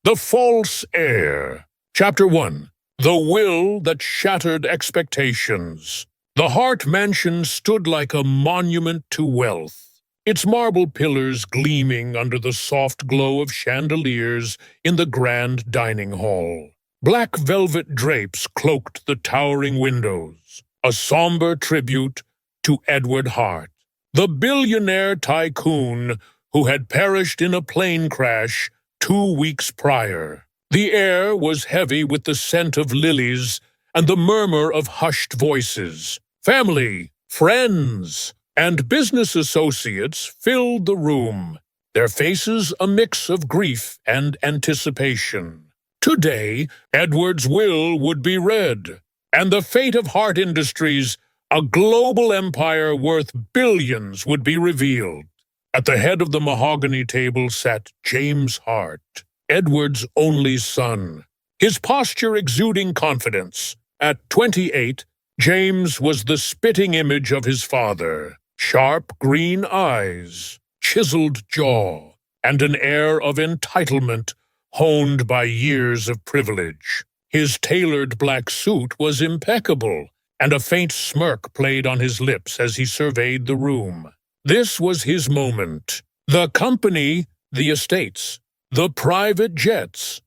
The False Heir. Chapter 1. The Will That Shattered Expectations. The Hart Mansion stood like a monument to wealth, its marble pillars gleaming under the soft glow of chandeliers in the grand dining hall. Black velvet drapes cloaked the towering windows, a somber tribute to Edward Hart, the billionaire tycoon who had perished in a plane crash 2 weeks prior. The air was heavy with the scent of lilies and the murmur of hushed voices. Family, friends, and business associates filled the room, their faces a mix of grief and anticipation. Today, Edward's will would be read, and the fate of Hart Industries, a global empire worth billions, would be revealed. At the head of the mahogany table sat James Hart, Edward's only son, his posture exuding confidence. At 28, James was the spitting image of his father, sharp green eyes, chiseled jaw, and an air of entitlement honed by years of privilege. His tailored black suit was impeccable, and a faint smirk played on his lips as he surveyed the room. This was his moment. The company, the estates, the private jets.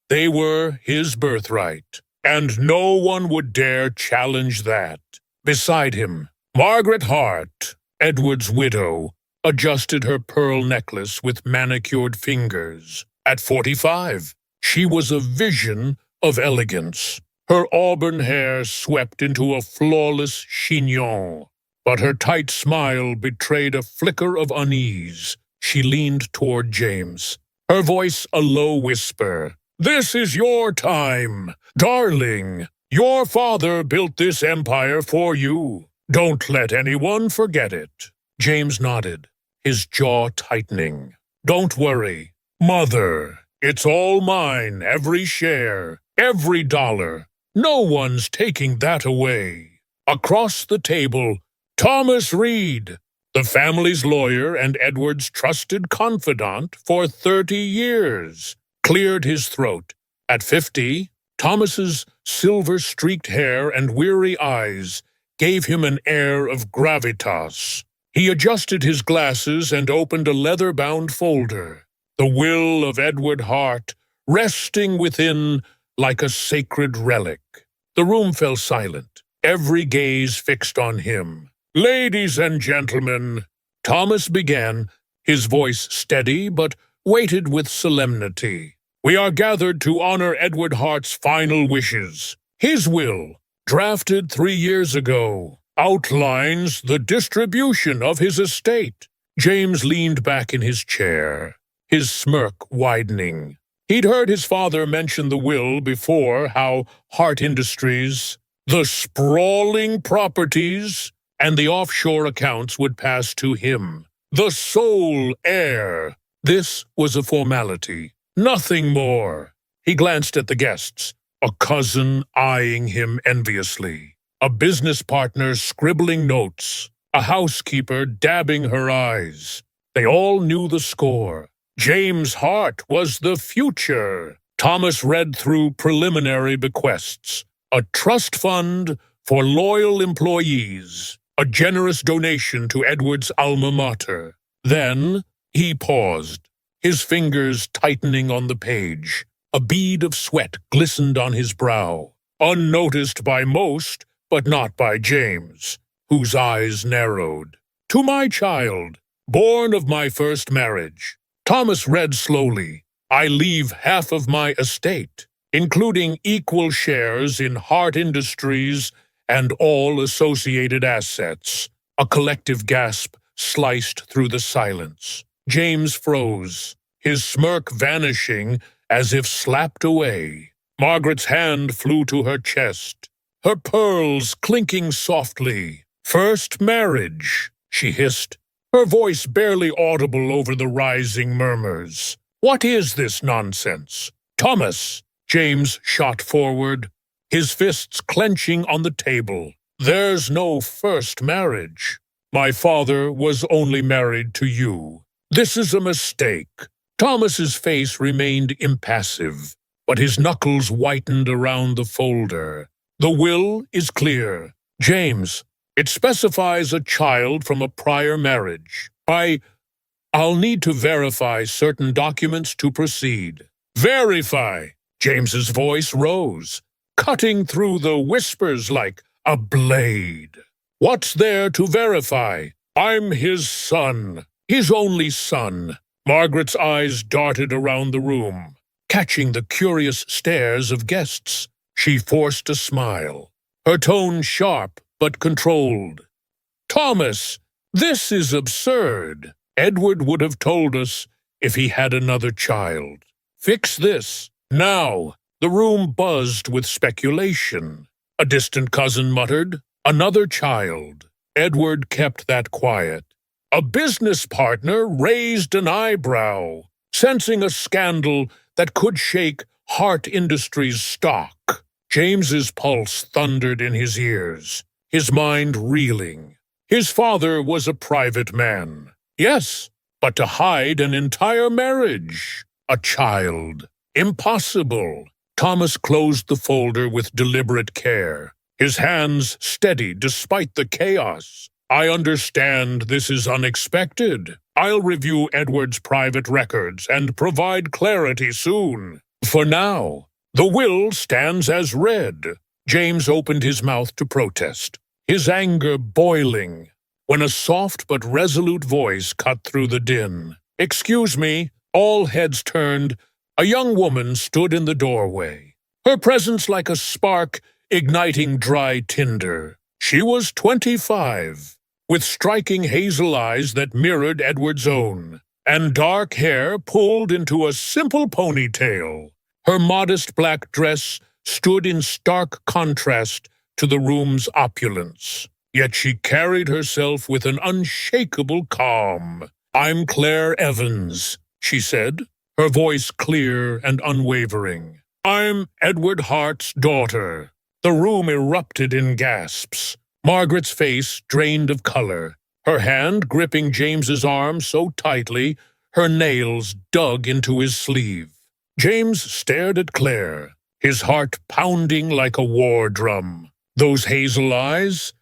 They were his birthright, and no one would dare challenge that. Beside him, Margaret Hart, Edward's widow, adjusted her pearl necklace with manicured fingers. At 45, she was a vision of elegance. Her auburn hair swept into a flawless chignon, but her tight smile betrayed a flicker of unease. She leaned toward James, her voice a low whisper. "This is your time, darling. Your father built this empire for you. Don't let anyone forget it." James nodded, his jaw tightening. "Don't worry, Mother. It's all mine, every share, every dollar. No one's taking that away." Across the table, Thomas Reed, the family's lawyer and Edward's trusted confidant for 30 years, cleared his throat. At 50, Thomas's silver-streaked hair and weary eyes gave him an air of gravitas. He adjusted his glasses and opened a leather-bound folder, the will of Edward Hart resting within like a sacred relic. The room fell silent, every gaze fixed on him. "Ladies and gentlemen," Thomas began, his voice steady but weighted with solemnity. "We are gathered to honor Edward Hart's final wishes. His will, drafted 3 years ago, outlines the distribution of his estate." James leaned back in his chair, his smirk widening. He'd heard his father mention the will before, how Hart Industries, the sprawling properties, and the offshore accounts would pass to him, the sole heir. This was a formality, nothing more. He glanced at the guests, a cousin eyeing him enviously, a business partner scribbling notes, a housekeeper dabbing her eyes. They all knew the score. James Hart was the future. Thomas read through preliminary bequests, a trust fund for loyal employees, a generous donation to Edward's alma mater. Then he paused, his fingers tightening on the page. A bead of sweat glistened on his brow, unnoticed by most, but not by James, whose eyes narrowed. "To my child, born of my first marriage." Thomas read slowly. "I leave half of my estate, including equal shares in Hart Industries and all associated assets." A collective gasp sliced through the silence. James froze, his smirk vanishing as if slapped away. Margaret's hand flew to her chest, her pearls clinking softly. "First marriage," she hissed, her voice barely audible over the rising murmurs. "What is this nonsense?" "Thomas!" James shot forward, his fists clenching on the table. "There's no first marriage. My father was only married to you. This is a mistake. Thomas's face remained impassive, but his knuckles whitened around the folder. The will is clear. James, it specifies a child from a prior marriage. I'll need to verify certain documents to proceed. Verify! James's voice rose, cutting through the whispers like a blade. What's there to verify? I'm his son, his only son. Margaret's eyes darted around the room, catching the curious stares of guests. She forced a smile, her tone sharp but controlled. Thomas, this is absurd. Edward would have told us if he had another child. Fix this, now. The room buzzed with speculation. A distant cousin muttered, another child. Edward kept that quiet. A business partner raised an eyebrow, sensing a scandal that could shake Heart Industries' stock. James's pulse thundered in his ears, his mind reeling. His father was a private man. Yes, but to hide an entire marriage, a child, impossible. Thomas closed the folder with deliberate care, his hands steady despite the chaos. I understand this is unexpected. I'll review Edward's private records and provide clarity soon. For now, the will stands as read. James opened his mouth to protest, his anger boiling, when a soft but resolute voice cut through the din. Excuse me. All heads turned. A young woman stood in the doorway, her presence like a spark igniting dry tinder. She was 25, with striking hazel eyes that mirrored Edward's own, and dark hair pulled into a simple ponytail. Her modest black dress stood in stark contrast to the room's opulence, yet she carried herself with an unshakable calm. I'm Claire Evans, she said, her voice clear and unwavering. I'm Edward Hart's daughter. The room erupted in gasps. Margaret's face drained of color, her hand gripping James's arm so tightly her nails dug into his sleeve. James stared at Claire, his heart pounding like a war drum. Those hazel eyes,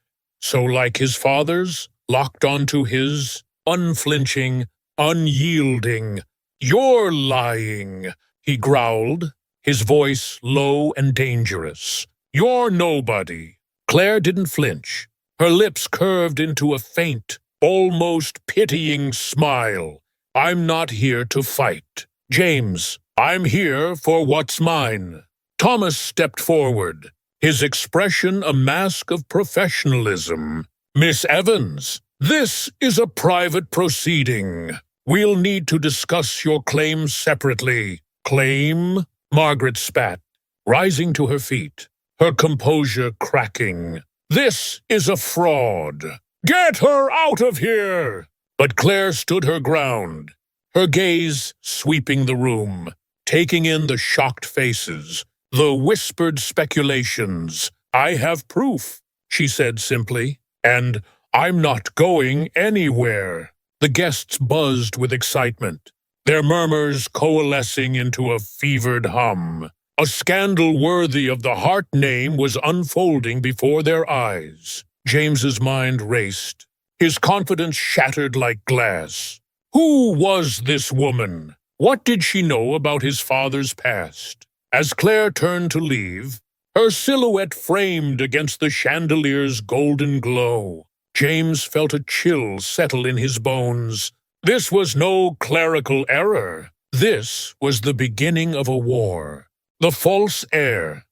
so like his father's, locked onto his, unflinching, unyielding. You're lying, he growled, his voice low and dangerous. You're nobody. Claire didn't flinch. Her lips curved into a faint, almost pitying smile. I'm not here to fight. James, I'm here for what's mine. Thomas stepped forward, his expression a mask of professionalism. Miss Evans, this is a private proceeding. We'll need to discuss your claims separately. Claim? Margaret spat, rising to her feet, her composure cracking. This is a fraud. Get her out of here! But Claire stood her ground, her gaze sweeping the room, taking in the shocked faces, the whispered speculations. I have proof, she said simply, and I'm not going anywhere. The guests buzzed with excitement, their murmurs coalescing into a fevered hum. A scandal worthy of the Hart name was unfolding before their eyes. James's mind raced, his confidence shattered like glass. Who was this woman? What did she know about his father's past? As Claire turned to leave, her silhouette framed against the chandelier's golden glow, James felt a chill settle in his bones. This was no clerical error. This was the beginning of a war. The False Heir.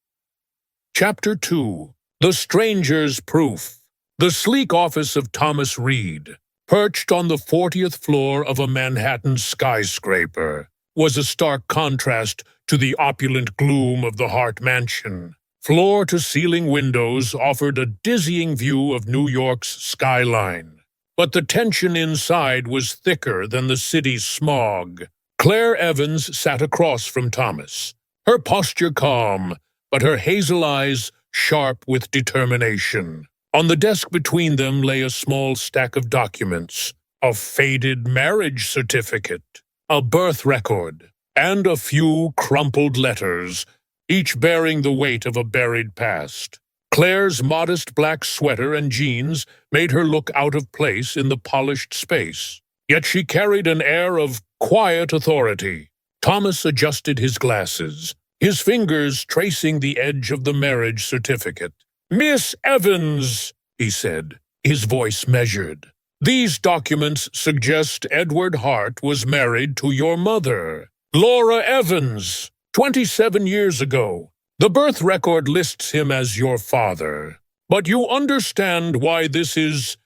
Chapter 2. The Stranger's Proof. The sleek office of Thomas Reed, perched on the 40th floor of a Manhattan skyscraper, was a stark contrast to the opulent gloom of the Hart Mansion. Floor-to-ceiling windows offered a dizzying view of New York's skyline. But the tension inside was thicker than the city's smog. Claire Evans sat across from Thomas, her posture calm, but her hazel eyes sharp with determination. On the desk between them lay a small stack of documents, a faded marriage certificate. a birth record, and a few crumpled letters, each bearing the weight of a buried past. Claire's modest black sweater and jeans made her look out of place in the polished space, yet she carried an air of quiet authority. Thomas adjusted his glasses, his fingers tracing the edge of the marriage certificate. "Miss Evans," he said, his voice measured. "These documents suggest Edward Hart was married to your mother, Laura Evans, 27 years ago. The birth record lists him as your father, but you understand why this is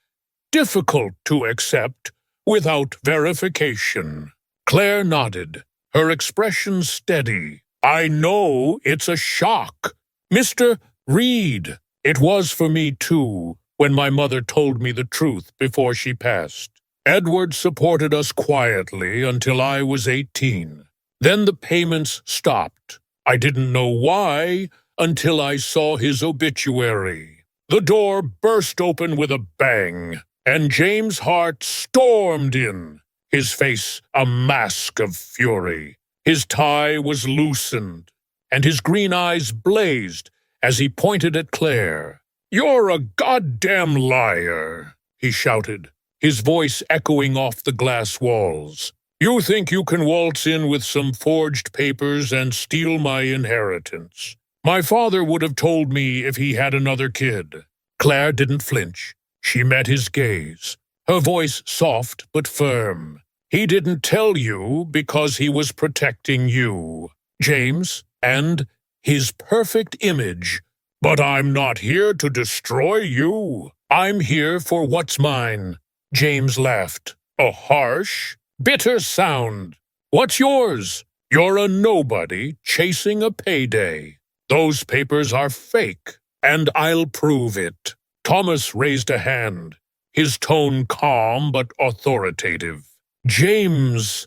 difficult to accept without verification." Claire nodded, her expression steady. "I know it's a shock. Mr. Reed, it was for me too, when my mother told me the truth before she passed. Edward supported us quietly until I was 18. Then the payments stopped. I didn't know why until I saw his obituary. The door burst open with a bang, and James Hart stormed in, his face a mask of fury. His tie was loosened, and his green eyes blazed as he pointed at Claire. "You're a goddamn liar," he shouted, his voice echoing off the glass walls. "You think you can waltz in with some forged papers and steal my inheritance. My father would have told me if he had another kid." Claire didn't flinch. She met his gaze, her voice soft but firm. "He didn't tell you because he was protecting you, James, and his perfect image. But I'm not here to destroy you. I'm here for what's mine." James laughed, a harsh, bitter sound. "What's yours? You're a nobody chasing a payday. Those papers are fake, and I'll prove it." Thomas raised a hand, his tone calm but authoritative. "James,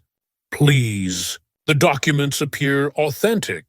please. The documents appear authentic,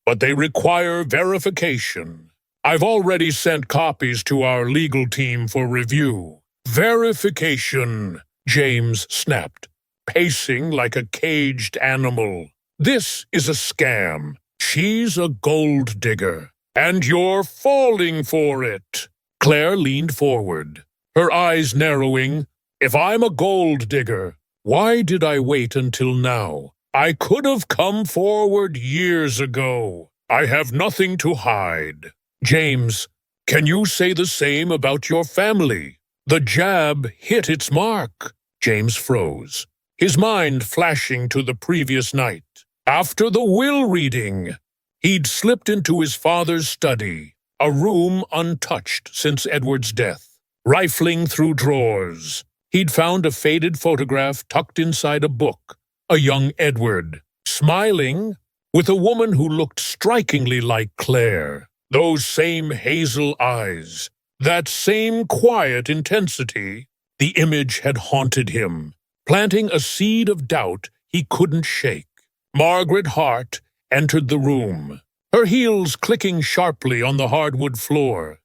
but they require verification. I've already sent copies to our legal team for review." "Verification," James snapped, pacing like a caged animal. "This is a scam. She's a gold digger, and you're falling for it." Claire leaned forward, her eyes narrowing. "If I'm a gold digger, why did I wait until now? I could have come forward years ago. I have nothing to hide." "James, can you say the same about your family?" The jab hit its mark. James froze, his mind flashing to the previous night. After the will reading, he'd slipped into his father's study, a room untouched since Edward's death. Rifling through drawers, he'd found a faded photograph tucked inside a book, a young Edward, smiling, with a woman who looked strikingly like Claire. Those same hazel eyes, that same quiet intensity. The image had haunted him, planting a seed of doubt he couldn't shake. Margaret Hart entered the room, her heels clicking sharply on the hardwood floor.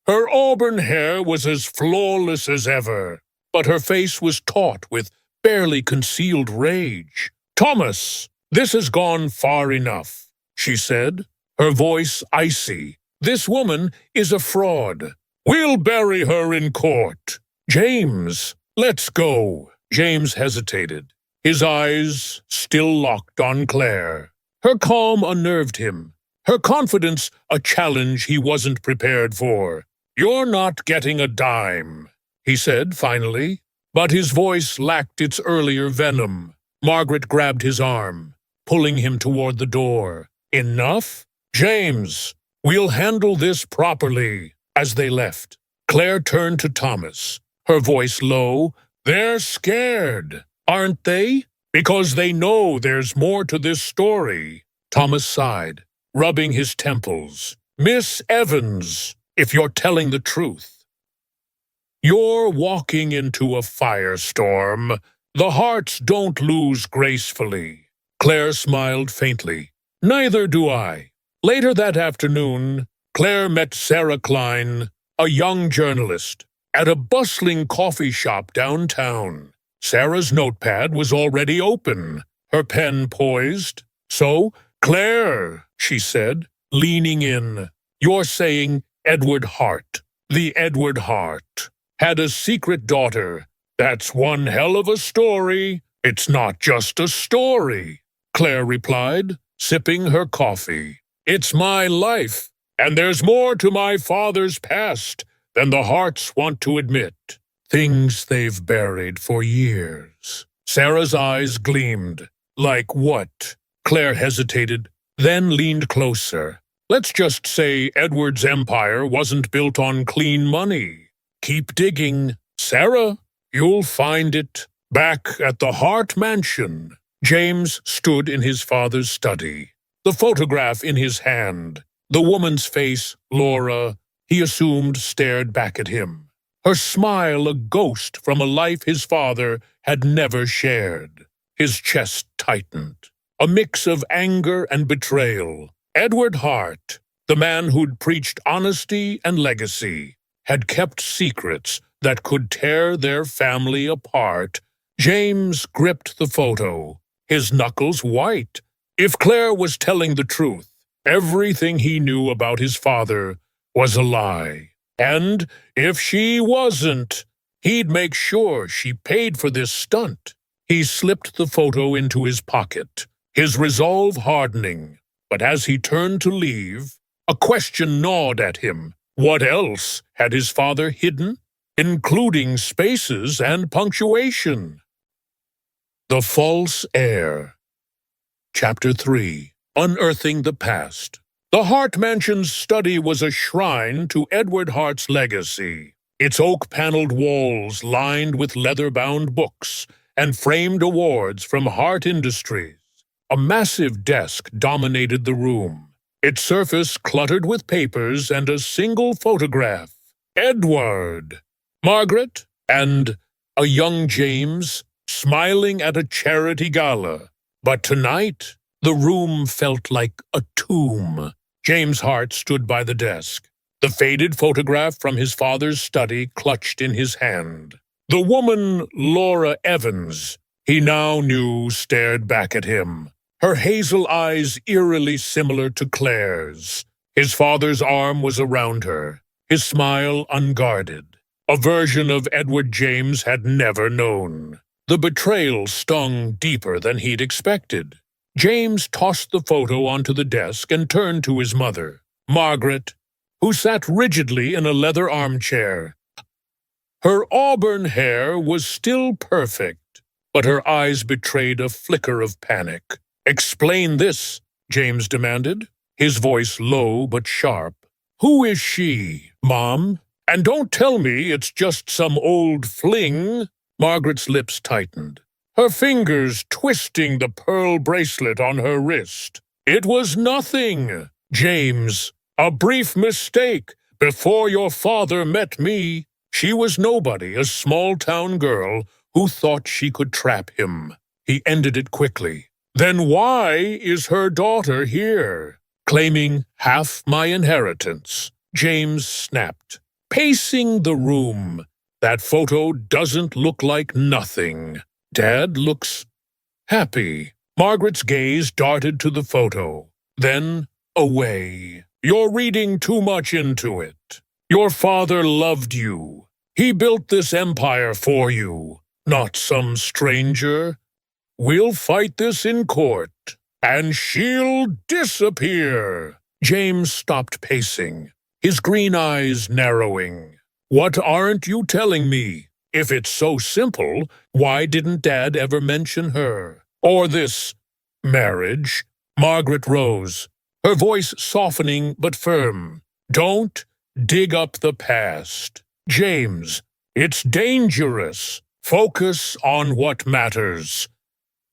Her auburn hair was as flawless as ever, but her face was taut with barely concealed rage. "Thomas, this has gone far enough," she said, her voice icy. "This woman is a fraud. We'll bury her in court." "James, let's go." James hesitated, his eyes still locked on Claire. Her calm unnerved him, her confidence a challenge he wasn't prepared for. "You're not getting a dime," he said finally, but his voice lacked its earlier venom. Margaret grabbed his arm, pulling him toward the door. "Enough? James, we'll handle this properly." As they left, Claire turned to Thomas, her voice low. "They're scared, aren't they? Because they know there's more to this story." Thomas sighed, rubbing his temples. "Miss Evans, if you're telling the truth, you're walking into a firestorm. The Harts don't lose gracefully." Claire smiled faintly. "Neither do I." Later that afternoon, Claire met Sarah Klein, a young journalist, at a bustling coffee shop downtown. Sarah's notepad was already open, her pen poised. "So, Claire," she said, leaning in, "you're saying Edward Hart, the Edward Hart, had a secret daughter. That's one hell of a story." "It's not just a story," Claire replied, sipping her coffee. "It's my life, and there's more to my father's past than the Harts want to admit. Things they've buried for years." Sarah's eyes gleamed. "Like what?" Claire hesitated, then leaned closer. "Let's just say Edward's empire wasn't built on clean money. Keep digging. Sarah, you'll find it. Back at the Hart Mansion." James stood in his father's study, the photograph in his hand. The woman's face, Laura, he assumed, stared back at him. Her smile a ghost from a life his father had never shared. His chest tightened, a mix of anger and betrayal. Edward Hart, the man who'd preached honesty and legacy, had kept secrets that could tear their family apart. James gripped the photo, his knuckles white. If Claire was telling the truth, everything he knew about his father was a lie. And if she wasn't, he'd make sure she paid for this stunt. He slipped the photo into his pocket, his resolve hardening. But as he turned to leave, a question gnawed at him. What else had his father hidden, including spaces and punctuation? The False Heir. Chapter 3. Unearthing the Past. The Hart Mansion's study was a shrine to Edward Hart's legacy, its oak-paneled walls lined with leather-bound books and framed awards from Hart Industries. A massive desk dominated the room, its surface cluttered with papers and a single photograph. Edward, Margaret, and a young James smiling at a charity gala. But tonight, the room felt like a tomb. James Hart stood by the desk, the faded photograph from his father's study clutched in his hand. The woman, Laura Evans, he now knew, stared back at him, her hazel eyes eerily similar to Claire's. His father's arm was around her, his smile unguarded, a version of Edward James had never known. The betrayal stung deeper than he'd expected. James tossed the photo onto the desk and turned to his mother, Margaret, who sat rigidly in a leather armchair. Her auburn hair was still perfect, but her eyes betrayed a flicker of panic. "Explain this," James demanded, his voice low but sharp. "Who is she, Mom? And don't tell me it's just some old fling." Margaret's lips tightened, her fingers twisting the pearl bracelet on her wrist. "It was nothing, James. A brief mistake. Before your father met me, she was nobody, a small-town girl who thought she could trap him." He ended it quickly. "Then why is her daughter here, claiming half my inheritance?" James snapped, pacing the room. "That photo doesn't look like nothing. Dad looks happy." Margaret's gaze darted to the photo, then away. "You're reading too much into it. Your father loved you. He built this empire for you, not some stranger. We'll fight this in court, and she'll disappear." James stopped pacing, his green eyes narrowing. "What aren't you telling me? If it's so simple, why didn't Dad ever mention her? Or this marriage?" Margaret rose, her voice softening but firm. "Don't dig up the past, James. It's dangerous. Focus on what matters.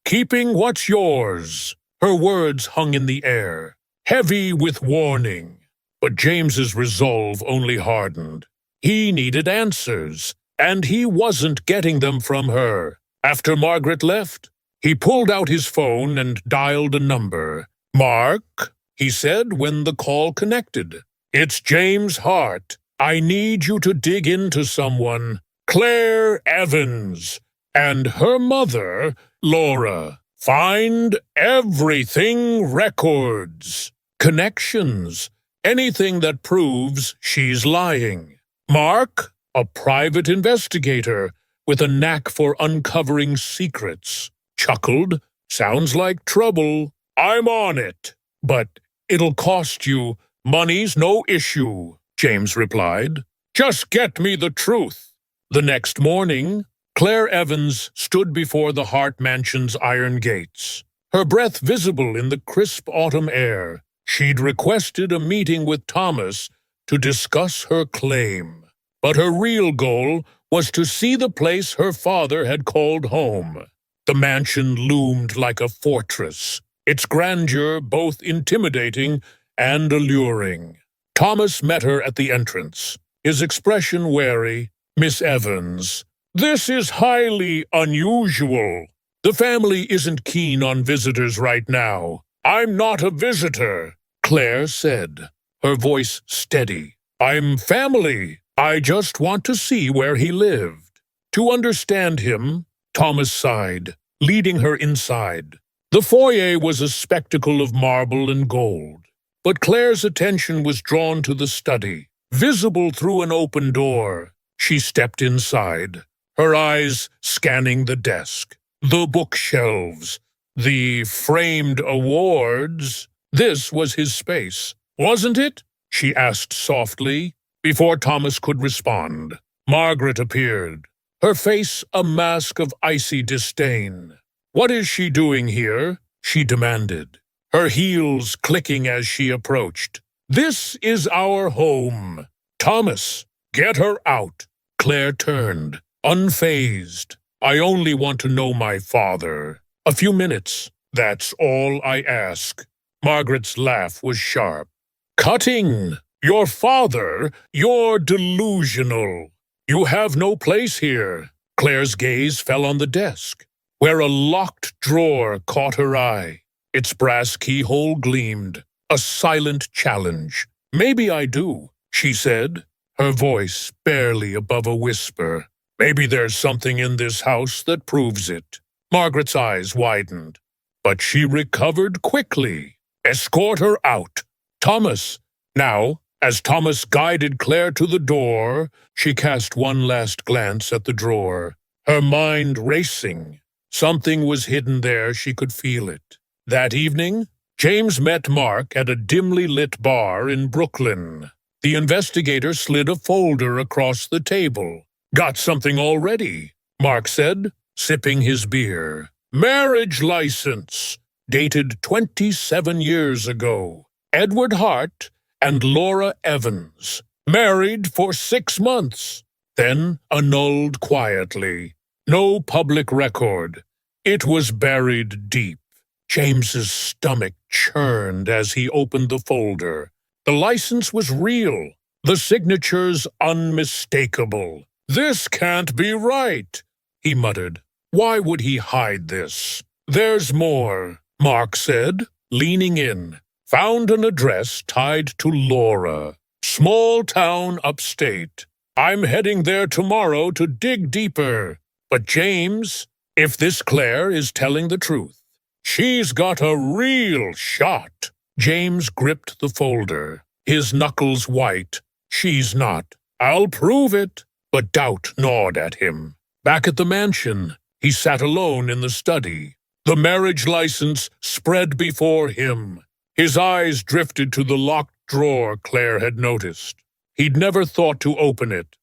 Keeping what's yours." Her words hung in the air, heavy with warning. But James's resolve only hardened. He needed answers, and he wasn't getting them from her. After Margaret left, he pulled out his phone and dialed a number. "Mark," he said when the call connected. "It's James Hart. I need you to dig into someone. Claire Evans. And her mother, Laura. Find everything records, connections, anything that proves she's lying. Mark, a private investigator with a knack for uncovering secrets, chuckled. Sounds like trouble. I'm on it. But it'll cost you. Money's no issue, James replied. Just get me the truth. The next morning, Claire Evans stood before the Hart Mansion's iron gates, her breath visible in the crisp autumn air. She'd requested a meeting with Thomas to discuss her claim. But her real goal was to see the place her father had called home. The mansion loomed like a fortress, its grandeur both intimidating and alluring. Thomas met her at the entrance, his expression wary. Miss Evans, this is highly unusual. The family isn't keen on visitors right now. I'm not a visitor, Claire said, her voice steady. I'm family. I just want to see where he lived. To understand him, Thomas sighed, leading her inside. The foyer was a spectacle of marble and gold, but Claire's attention was drawn to the study, visible through an open door. She stepped inside, her eyes scanning the desk, the bookshelves, the framed awards. This was his space, wasn't it? She asked softly. Before Thomas could respond, Margaret appeared, her face a mask of icy disdain. What is she doing here? She demanded, her heels clicking as she approached. This is our home. Thomas, get her out. Claire turned, unfazed. I only want to know my father. A few minutes, that's all I ask. Margaret's laugh was sharp. Cutting! Your father? You're delusional. You have no place here. Claire's gaze fell on the desk, where a locked drawer caught her eye. Its brass keyhole gleamed, a silent challenge. Maybe I do, she said, her voice barely above a whisper. Maybe there's something in this house that proves it. Margaret's eyes widened, but she recovered quickly. Escort her out. Thomas. Now, as Thomas guided Claire to the door, she cast one last glance at the drawer, her mind racing. Something was hidden there, she could feel it. That evening, James met Mark at a dimly lit bar in Brooklyn. The investigator slid a folder across the table. Got something already, Mark said, sipping his beer. Marriage license, dated 27 years ago. Edward Hart and Laura Evans, married for 6 months, then annulled quietly. No public record. It was buried deep. James's stomach churned as he opened the folder. The license was real, the signatures unmistakable. This can't be right, he muttered. Why would he hide this? There's more, Mark said, leaning in. Found an address tied to Laura. Small town upstate. I'm heading there tomorrow to dig deeper. But James, if this Claire is telling the truth, she's got a real shot. James gripped the folder, his knuckles white. She's not. I'll prove it. But doubt gnawed at him. Back at the mansion, he sat alone in the study. The marriage license spread before him. His eyes drifted to the locked drawer Claire had noticed. He'd never thought to open it.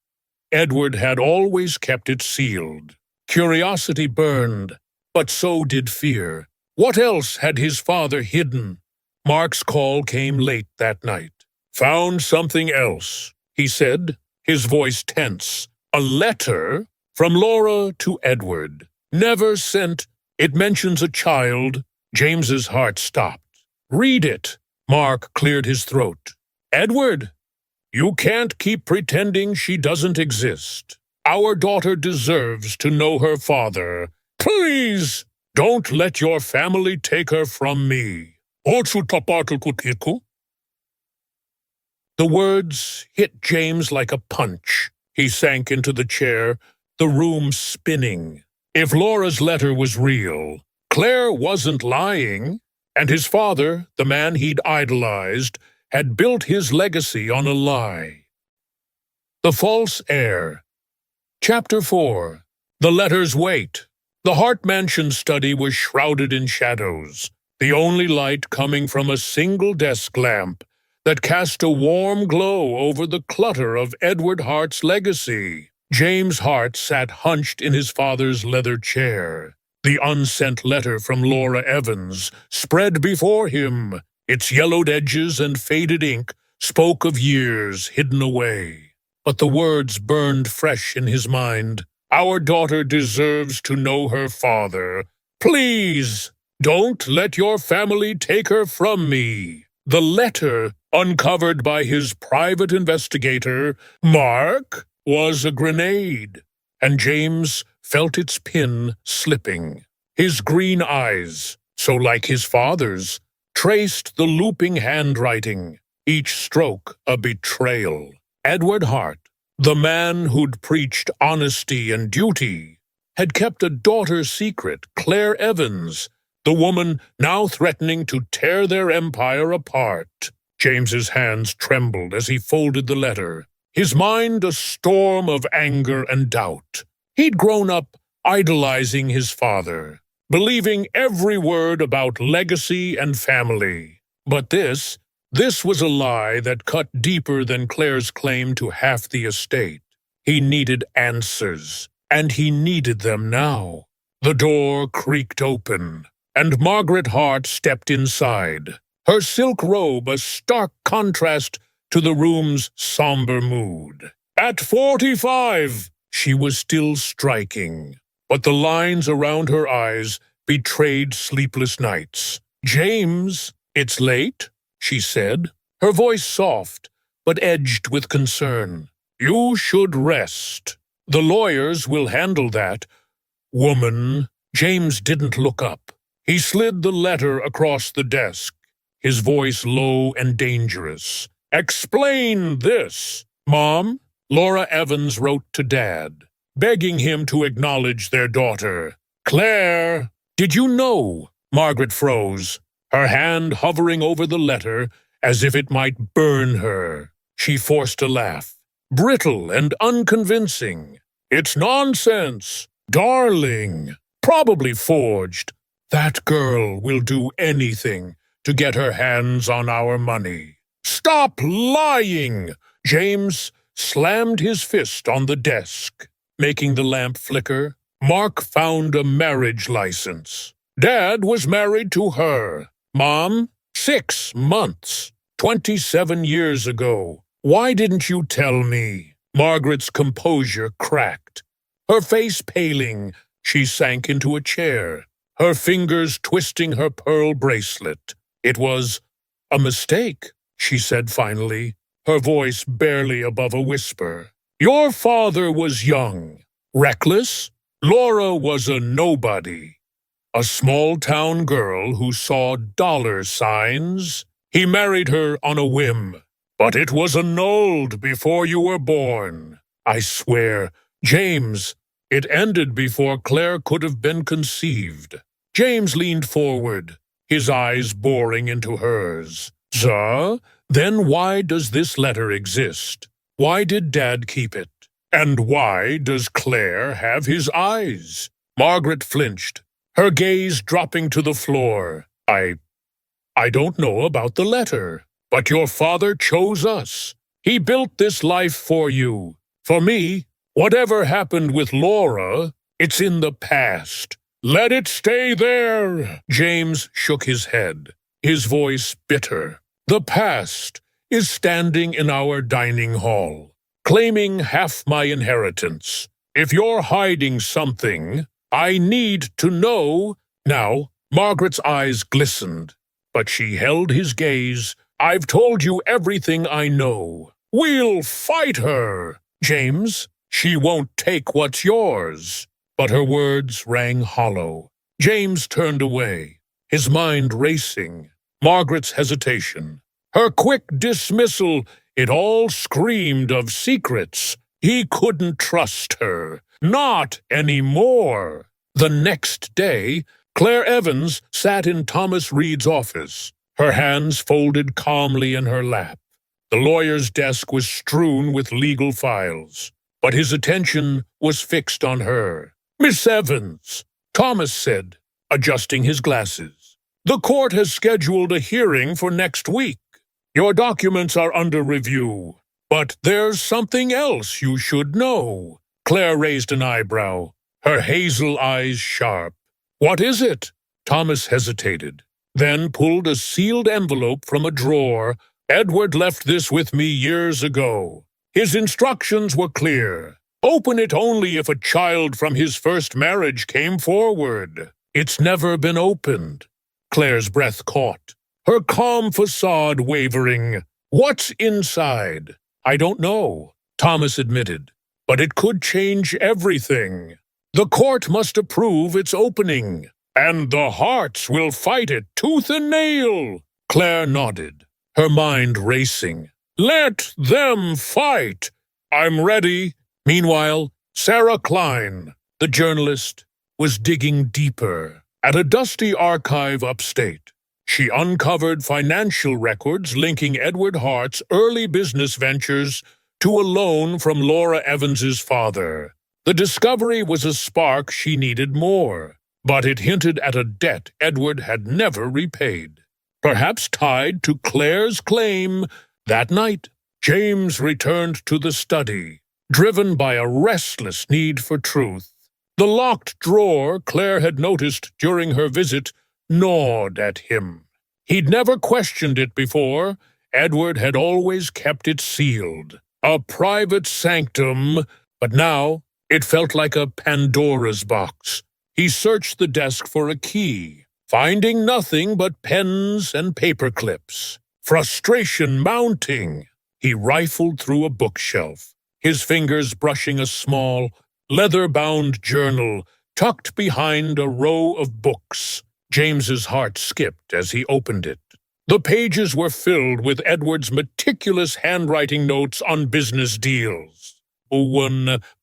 Edward had always kept it sealed. Curiosity burned, but so did fear. What else had his father hidden? Mark's call came late that night. Found something else, he said, his voice tense. A letter from Laura to Edward. Never sent. It mentions a child. James's heart stopped. Read it. Mark cleared his throat. Edward, you can't keep pretending she doesn't exist. Our daughter deserves to know her father. Please, don't let your family take her from me. The words hit James like a punch. He sank into the chair, the room spinning. If Laura's letter was real, Claire wasn't lying, and his father, the man he'd idolized, had built his legacy on a lie. The False Heir. Chapter 4. The Letter's Weight. The Hart Mansion study was shrouded in shadows, the only light coming from a single desk lamp that cast a warm glow over the clutter of Edward Hart's legacy. James Hart sat hunched in his father's leather chair. The unsent letter from Laura Evans spread before him. Its yellowed edges and faded ink spoke of years hidden away. But the words burned fresh in his mind. Our daughter deserves to know her father. Please, don't let your family take her from me. The letter, uncovered by his private investigator, Mark, was a grenade, and James felt its pin slipping. His green eyes, so like his father's, traced the looping handwriting, each stroke a betrayal. Edward Hart, the man who'd preached honesty and duty, had kept a daughter's secret, Claire Evans, the woman now threatening to tear their empire apart. James's hands trembled as he folded the letter, his mind a storm of anger and doubt. He'd grown up idolizing his father, believing every word about legacy and family. But this was a lie that cut deeper than Claire's claim to half the estate. He needed answers, and he needed them now. The door creaked open, and Margaret Hart stepped inside, her silk robe a stark contrast to the room's somber mood. At 45, she was still striking, but the lines around her eyes betrayed sleepless nights. "James, it's late," she said, her voice soft, but edged with concern. "You should rest. The lawyers will handle that." "Woman." James didn't look up. He slid the letter across the desk, his voice low and dangerous. "Explain this." "Mom," Laura Evans wrote to Dad, begging him to acknowledge their daughter. "Claire, did you know?" Margaret froze, her hand hovering over the letter as if it might burn her. She forced a laugh, brittle and unconvincing. "It's nonsense, darling. Probably forged. That girl will do anything to get her hands on our money." "Stop lying!" James slammed his fist on the desk, making the lamp flicker. "Mark found a marriage license. Dad was married to her. Mom, 6 months, 27 years ago. Why didn't you tell me?" Margaret's composure cracked. Her face paling, she sank into a chair, her fingers twisting her pearl bracelet. "It was a mistake," she said finally, her voice barely above a whisper. "Your father was young, reckless. Laura was a nobody, a small-town girl who saw dollar signs. He married her on a whim, but it was annulled before you were born. I swear, James, it ended before Claire could have been conceived." James leaned forward, his eyes boring into hers. "Sir, then why does this letter exist? Why did Dad keep it? And why does Claire have his eyes?" Margaret flinched, her gaze dropping to the floor. I don't know about the letter, but your father chose us. He built this life for you. For me, whatever happened with Laura, it's in the past. Let it stay there." James shook his head, his voice bitter. "The past is standing in our dining hall, claiming half my inheritance. If you're hiding something, I need to know." Now, Margaret's eyes glistened, but she held his gaze. "I've told you everything I know. We'll fight her, James. She won't take what's yours." But her words rang hollow. James turned away, his mind racing. Margaret's hesitation, her quick dismissal, it all screamed of secrets. He couldn't trust her. Not anymore. The next day, Claire Evans sat in Thomas Reed's office, her hands folded calmly in her lap. The lawyer's desk was strewn with legal files, but his attention was fixed on her. "Miss Evans," Thomas said, adjusting his glasses, "the court has scheduled a hearing for next week. Your documents are under review, but there's something else you should know." Claire raised an eyebrow, her hazel eyes sharp. "What is it?" Thomas hesitated, then pulled a sealed envelope from a drawer. "Edward left this with me years ago. His instructions were clear. Open it only if a child from his first marriage came forward. It's never been opened." Claire's breath caught, her calm facade wavering. "What's inside?" "I don't know," Thomas admitted, "but it could change everything. The court must approve its opening, and the Hearts will fight it tooth and nail." Claire nodded, her mind racing. "Let them fight. I'm ready." Meanwhile, Sarah Klein, the journalist, was digging deeper. At a dusty archive upstate, she uncovered financial records linking Edward Hart's early business ventures to a loan from Laura Evans's father. The discovery was a spark she needed more, but it hinted at a debt Edward had never repaid, perhaps tied to Claire's claim. That night, James returned to the study, driven by a restless need for truth. The locked drawer Claire had noticed during her visit gnawed at him. He'd never questioned it before. Edward had always kept it sealed, a private sanctum, but now it felt like a Pandora's box. He searched the desk for a key, finding nothing but pens and paper clips. Frustration mounting, he rifled through a bookshelf, his fingers brushing a small, leather-bound journal tucked behind a row of books. James's heart skipped as he opened it. The pages were filled with Edward's meticulous handwriting notes on business deals.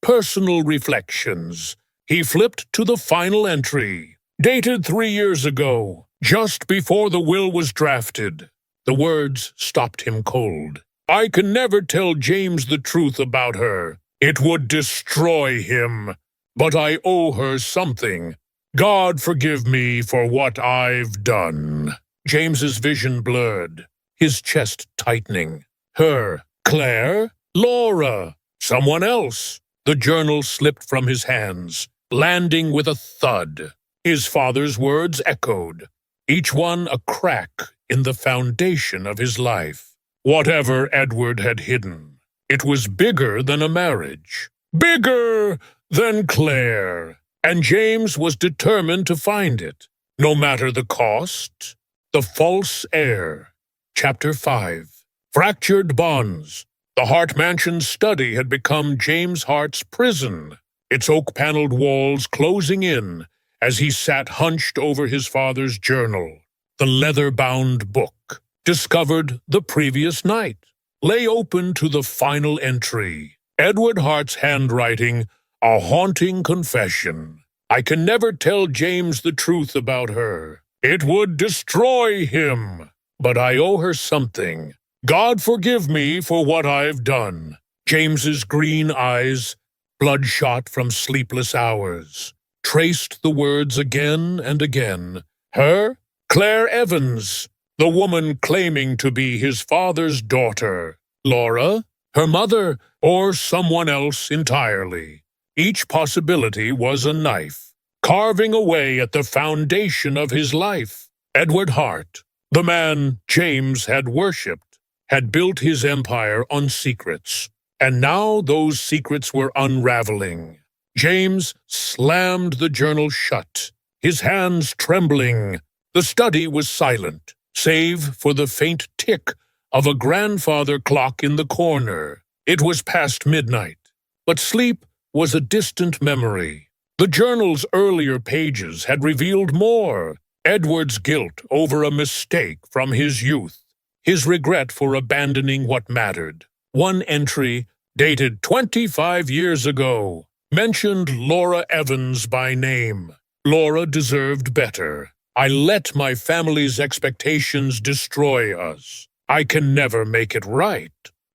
Personal reflections. He flipped to the final entry, dated 3 years ago, just before the will was drafted. The words stopped him cold. "I can never tell James the truth about her. It would destroy him. But I owe her something. God forgive me for what I've done." James's vision blurred, his chest tightening. Her, Claire, Laura, someone else. The journal slipped from his hands, landing with a thud. His father's words echoed, each one a crack in the foundation of his life. Whatever Edward had hidden, it was bigger than a marriage, bigger than Claire, and James was determined to find it, no matter the cost. The False Heir. Chapter 5. Fractured bonds. The Hart Mansion's study had become James Hart's prison, its oak-paneled walls closing in as he sat hunched over his father's journal. The leather-bound book, discovered the previous night, lay open to the final entry. Edward Hart's handwriting, a haunting confession. "I can never tell James the truth about her. It would destroy him. But I owe her something. God forgive me for what I've done." James's green eyes, bloodshot from sleepless hours, traced the words again and again. Her? Claire Evans, the woman claiming to be his father's daughter. Laura? Her mother? Or someone else entirely? Each possibility was a knife, carving away at the foundation of his life. Edward Hart, the man James had worshipped, had built his empire on secrets, and now those secrets were unraveling. James slammed the journal shut, his hands trembling. The study was silent, save for the faint tick of a grandfather clock in the corner. It was past midnight, but sleep was a distant memory. The journal's earlier pages had revealed more. Edward's guilt over a mistake from his youth, his regret for abandoning what mattered. One entry, dated 25 years ago, mentioned Laura Evans by name. Laura deserved better. I let my family's expectations destroy us. I can never make it right."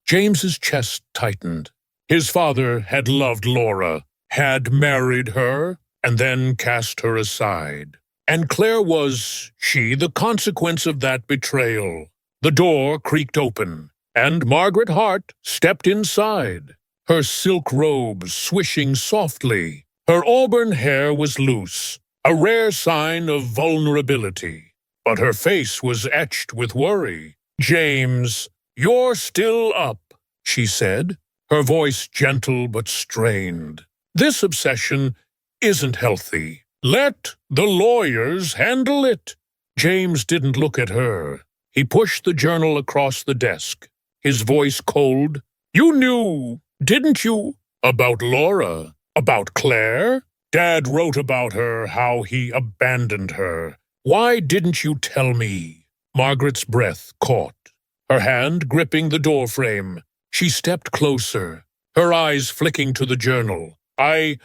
James's chest tightened. His father had loved Laura, had married her, and then cast her aside. And Claire was, the consequence of that betrayal. The door creaked open, and Margaret Hart stepped inside. Her silk robe swishing softly. Her auburn hair was loose, a rare sign of vulnerability. But her face was etched with worry. "James, you're still up," she said, her voice gentle but strained. "This obsession isn't healthy. Let the lawyers handle it." James didn't look at her. He pushed the journal across the desk, his voice cold. "You knew, didn't you? About Laura? About Claire? Dad wrote about her, how he abandoned her. Why didn't you tell me?" Margaret's breath caught, her hand gripping the doorframe. She stepped closer, her eyes flicking to the journal. I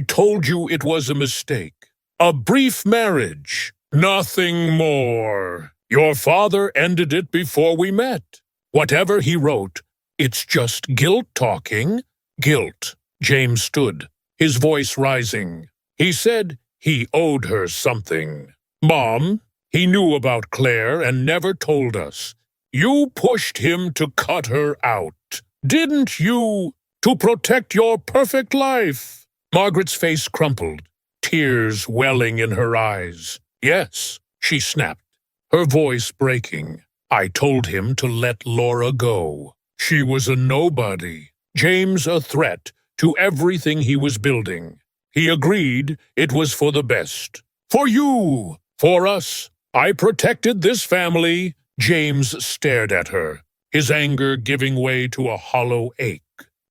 told you it was a mistake. A brief marriage. Nothing more. Your father ended it before we met. Whatever he wrote, it's just guilt talking." "Guilt." James stood, his voice rising. He said he owed her something. "Mom, he knew about Claire and never told us. You pushed him to cut her out, didn't you? To protect your perfect life." Margaret's face crumpled, tears welling in her eyes. "Yes," she snapped, her voice breaking. "I told him to let Laura go. She was a nobody. James a threat to everything he was building. He agreed it was for the best. For you, for us. I protected this family." James stared at her, his anger giving way to a hollow ache.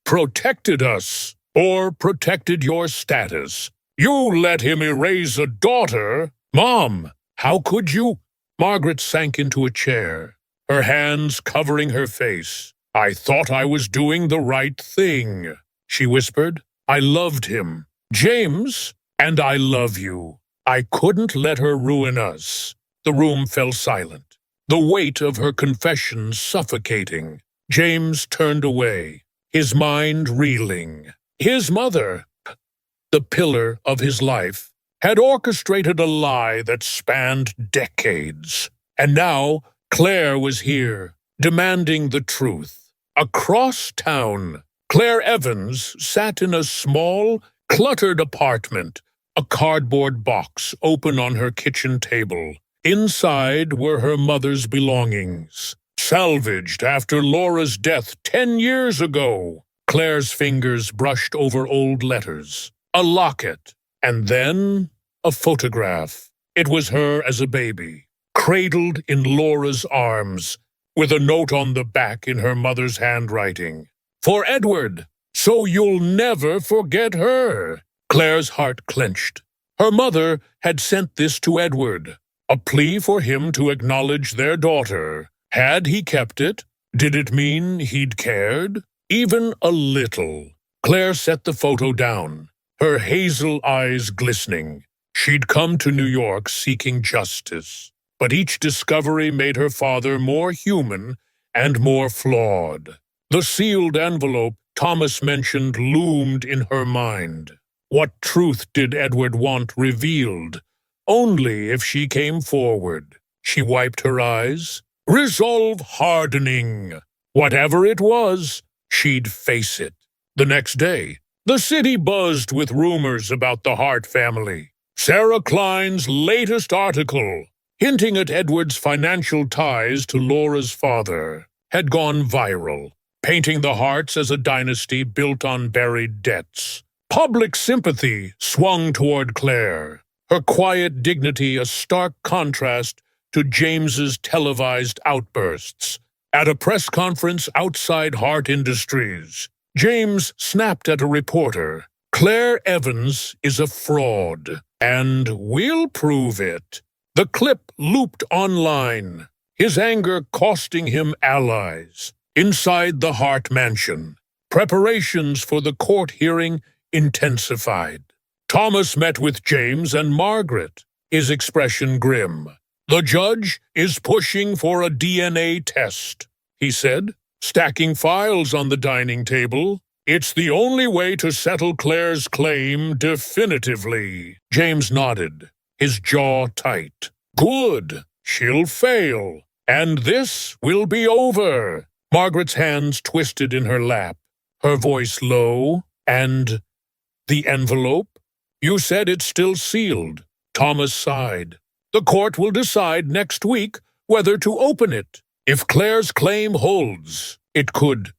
"Protected us, or protected your status. You let him erase a daughter. Mom, how could you?" Margaret sank into a chair, her hands covering her face. "I thought I was doing the right thing," she whispered. "I loved him, James, and I love you. I couldn't let her ruin us." The room fell silent, the weight of her confession suffocating. James turned away, his mind reeling. His mother, the pillar of his life, had orchestrated a lie that spanned decades. And now Claire was here, demanding the truth. Across town, Claire Evans sat in a small, cluttered apartment, a cardboard box open on her kitchen table. Inside were her mother's belongings, salvaged after Laura's death 10 years ago. Claire's fingers brushed over old letters, a locket, and then a photograph. It was her as a baby, cradled in Laura's arms, with a note on the back in her mother's handwriting. "For Edward, so you'll never forget her." Claire's heart clenched. Her mother had sent this to Edward, a plea for him to acknowledge their daughter. Had he kept it? Did it mean he'd cared? Even a little. Claire set the photo down, her hazel eyes glistening. She'd come to New York seeking justice, but each discovery made her father more human and more flawed. The sealed envelope Thomas mentioned loomed in her mind. What truth did Edward want revealed? Only if she came forward. She wiped her eyes, resolve hardening. Whatever it was, she'd face it. The next day, the city buzzed with rumors about the Hart family. Sarah Klein's latest article, hinting at Edward's financial ties to Laura's father, had gone viral, painting the Harts as a dynasty built on buried debts. Public sympathy swung toward Claire, her quiet dignity a stark contrast to James's televised outbursts. At a press conference outside Hart Industries, James snapped at a reporter. "Claire Evans is a fraud, and we'll prove it." The clip looped online, his anger costing him allies. Inside the Hart mansion, preparations for the court hearing intensified. Thomas met with James and Margaret, his expression grim. "The judge is pushing for a DNA test," he said, stacking files on the dining table. "It's the only way to settle Claire's claim definitively." James nodded, his jaw tight. "Good. She'll fail, and this will be over." Margaret's hands twisted in her lap, her voice low. "And the envelope? You said it's still sealed." Thomas sighed. "The court will decide next week whether to open it. If Claire's claim holds, it could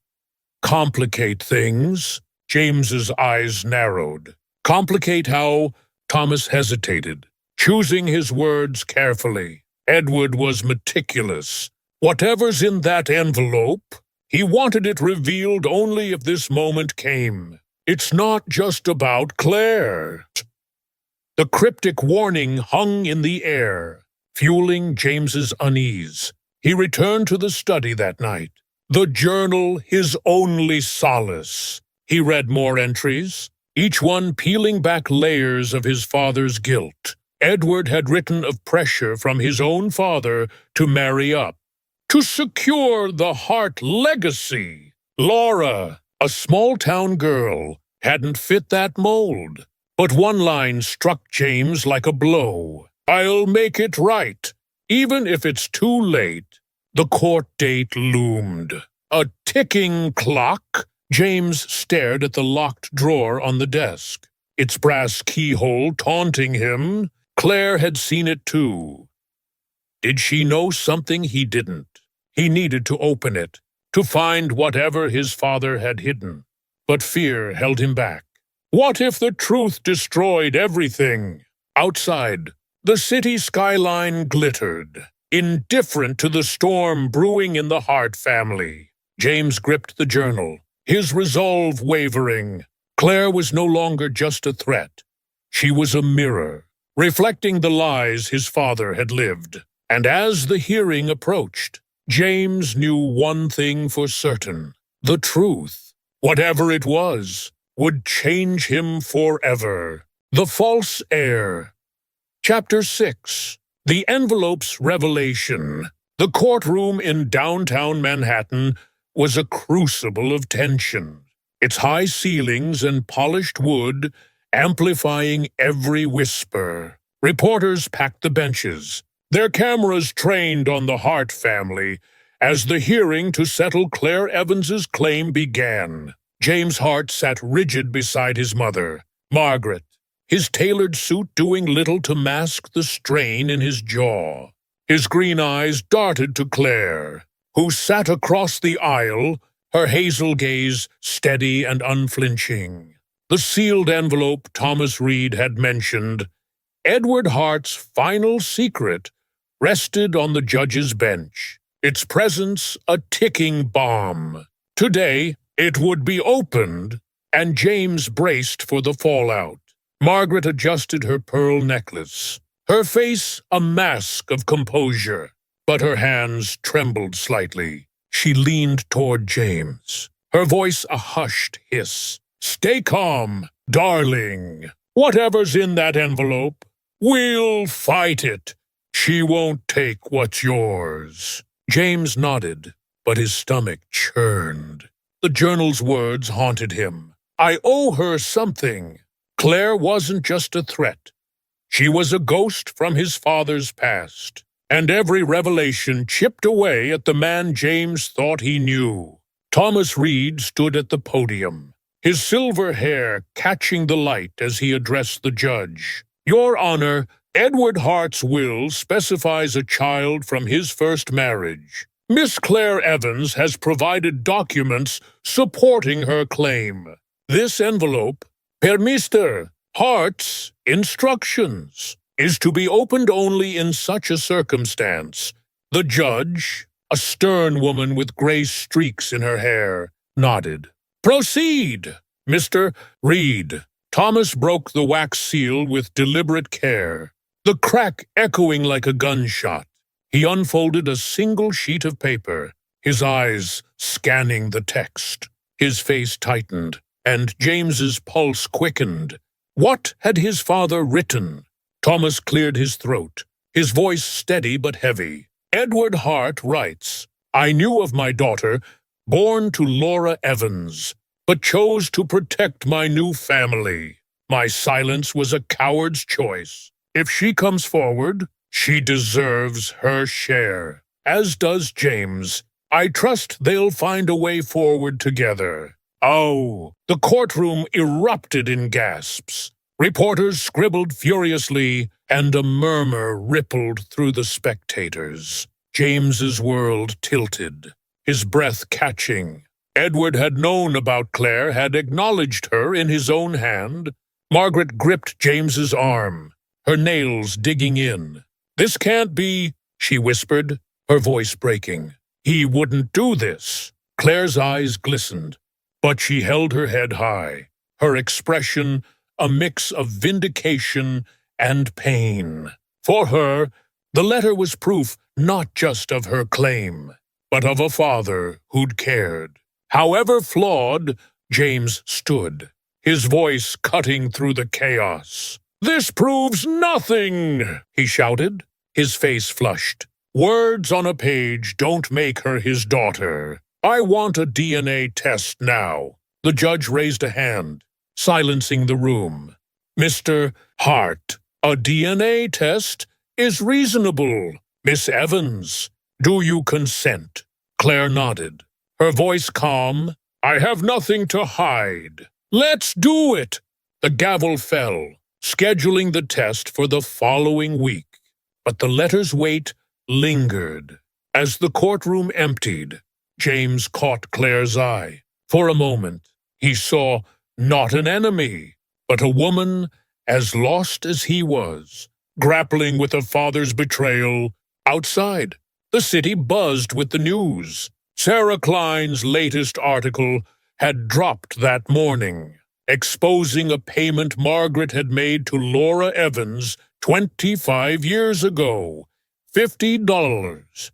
complicate things." James's eyes narrowed. "Complicate how?" Thomas hesitated, choosing his words carefully. Edward was meticulous. Whatever's in that envelope, he wanted it revealed only if this moment came. It's not just about Claire. The cryptic warning hung in the air, fueling James's unease. He returned to the study that night. The journal, his only solace. He read more entries, each one peeling back layers of his father's guilt. Edward had written of pressure from his own father to marry up, to secure the Hart legacy. Laura, a small-town girl, hadn't fit that mold. But one line struck James like a blow. "I'll make it right, even if it's too late." The court date loomed. A ticking clock. James stared at the locked drawer on the desk, its brass keyhole taunting him. Claire had seen it too. Did she know something he didn't? He needed to open it, to find whatever his father had hidden. But fear held him back. What if the truth destroyed everything? Outside, the city skyline glittered, indifferent to the storm brewing in the Hart family. James gripped the journal, his resolve wavering. Claire was no longer just a threat. She was a mirror, reflecting the lies his father had lived. And as the hearing approached, James knew one thing for certain. The truth, whatever it was, would change him forever. The False Heir. Chapter 6. The Envelope's Revelation. The courtroom in downtown Manhattan was a crucible of tension, its high ceilings and polished wood amplifying every whisper. Reporters packed the benches, their cameras trained on the Hart family, as the hearing to settle Claire Evans's claim began. James Hart sat rigid beside his mother, Margaret, his tailored suit doing little to mask the strain in his jaw. His green eyes darted to Claire, who sat across the aisle, her hazel gaze steady and unflinching. The sealed envelope Thomas Reed had mentioned, Edward Hart's final secret, rested on the judge's bench, its presence a ticking bomb. Today, it would be opened, and James braced for the fallout. Margaret adjusted her pearl necklace, her face a mask of composure, but her hands trembled slightly. She leaned toward James, her voice a hushed hiss. "Stay calm, darling. Whatever's in that envelope, we'll fight it. She won't take what's yours." James nodded, but his stomach churned. The journal's words haunted him. I owe her something. Claire wasn't just a threat. She was a ghost from his father's past, and every revelation chipped away at the man James thought he knew. Thomas Reed stood at the podium, his silver hair catching the light as he addressed the judge. "Your Honor, Edward Hart's will specifies a child from his first marriage. Miss Claire Evans has provided documents supporting her claim. This envelope, per Mr. Hart's instructions, is to be opened only in such a circumstance." The judge, a stern woman with gray streaks in her hair, nodded. "Proceed, Mr. Reed." Thomas broke the wax seal with deliberate care, the crack echoing like a gunshot. He unfolded a single sheet of paper, his eyes scanning the text. His face tightened, and James's pulse quickened. What had his father written? Thomas cleared his throat, his voice steady but heavy. Edward Hart writes, I knew of my daughter, born to Laura Evans, but chose to protect my new family. My silence was a coward's choice. If she comes forward, she deserves her share, as does James. I trust they'll find a way forward together. Oh, the courtroom erupted in gasps. Reporters scribbled furiously, and a murmur rippled through the spectators. James's world tilted, his breath catching. Edward had known about Claire, had acknowledged her in his own hand. Margaret gripped James's arm, her nails digging in. This can't be, she whispered, her voice breaking. He wouldn't do this. Claire's eyes glistened, but she held her head high, her expression a mix of vindication and pain. For her, the letter was proof not just of her claim, but of a father who'd cared. However flawed, James stood, his voice cutting through the chaos. This proves nothing, he shouted, his face flushed. Words on a page don't make her his daughter. I want a DNA test now. The judge raised a hand, silencing the room. Mr. Hart, a DNA test is reasonable. Miss Evans, do you consent? Claire nodded, her voice calm. I have nothing to hide. Let's do it. The gavel fell, scheduling the test for the following week. But the letter's weight lingered. As the courtroom emptied, James caught Claire's eye. For a moment, he saw not an enemy, but a woman as lost as he was, grappling with a father's betrayal. Outside, the city buzzed with the news. Sarah Klein's latest article had dropped that morning, exposing a payment Margaret had made to Laura Evans 25 years ago. $50.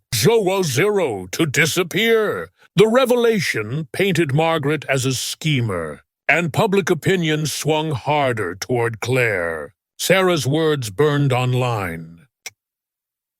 Zero to disappear. The revelation painted Margaret as a schemer, and public opinion swung harder toward Claire. Sarah's words burned online.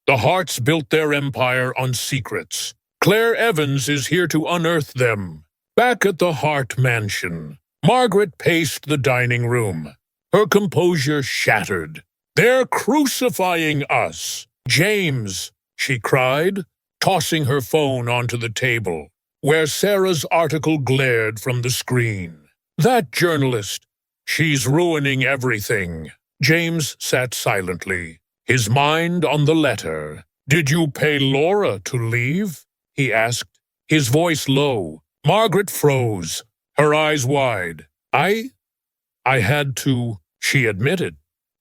The Harts built their empire on secrets. Claire Evans is here to unearth them. Back at the Hart mansion, Margaret paced the dining room, her composure shattered. They're crucifying us. James, she cried, tossing her phone onto the table, where Sarah's article glared from the screen. That journalist, she's ruining everything. James sat silently, his mind on the letter. Did you pay Laura to leave? He asked, his voice low. Margaret froze, her eyes wide. I had to, she admitted,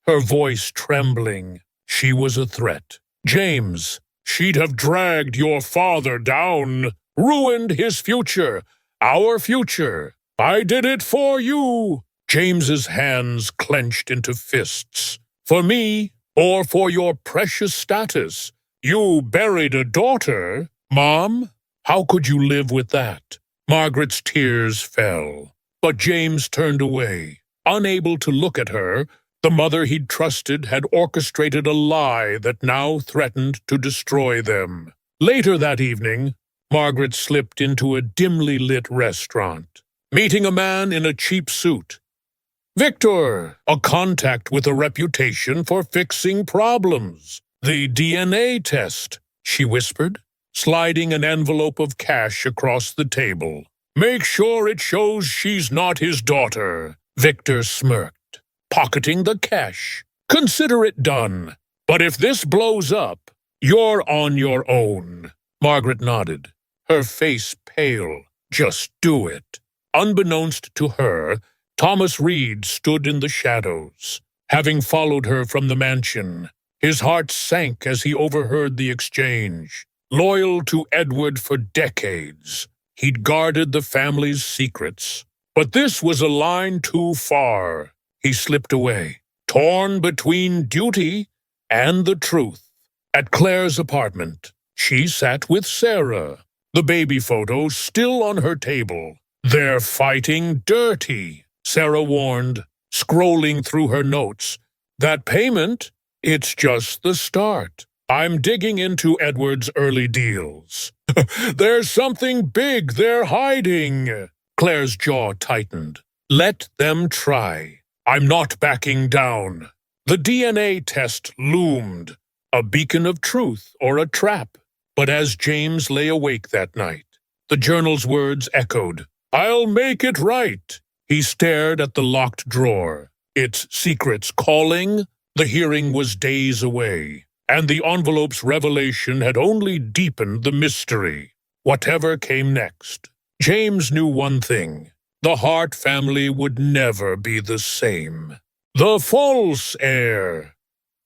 her voice trembling. She was a threat. James, she'd have dragged your father down, ruined his future, our future. I did it for you. James's hands clenched into fists. For me, or for your precious status. You buried a daughter. Mom, how could you live with that? Margaret's tears fell, but James turned away, unable to look at her. The mother he'd trusted had orchestrated a lie that now threatened to destroy them. Later that evening, Margaret slipped into a dimly lit restaurant, meeting a man in a cheap suit. Victor, a contact with a reputation for fixing problems. The DNA test, she whispered, sliding an envelope of cash across the table. Make sure it shows she's not his daughter. Victor smirked, pocketing the cash. Consider it done. But if this blows up, you're on your own. Margaret nodded, her face pale. Just do it. Unbeknownst to her, Thomas Reed stood in the shadows, having followed her from the mansion. His heart sank as he overheard the exchange. Loyal to Edward for decades, he'd guarded the family's secrets. But this was a line too far. He slipped away, torn between duty and the truth. At Claire's apartment, she sat with Sarah, the baby photo still on her table. They're fighting dirty, Sarah warned, scrolling through her notes. That payment? It's just the start. I'm digging into Edward's early deals. There's something big they're hiding. Claire's jaw tightened. Let them try. I'm not backing down. The DNA test loomed, a beacon of truth or a trap. But as James lay awake that night, the journal's words echoed. I'll make it right. He stared at the locked drawer, its secrets calling. The hearing was days away, and the envelope's revelation had only deepened the mystery. Whatever came next, James knew one thing. The Hart family would never be the same. The False Heir.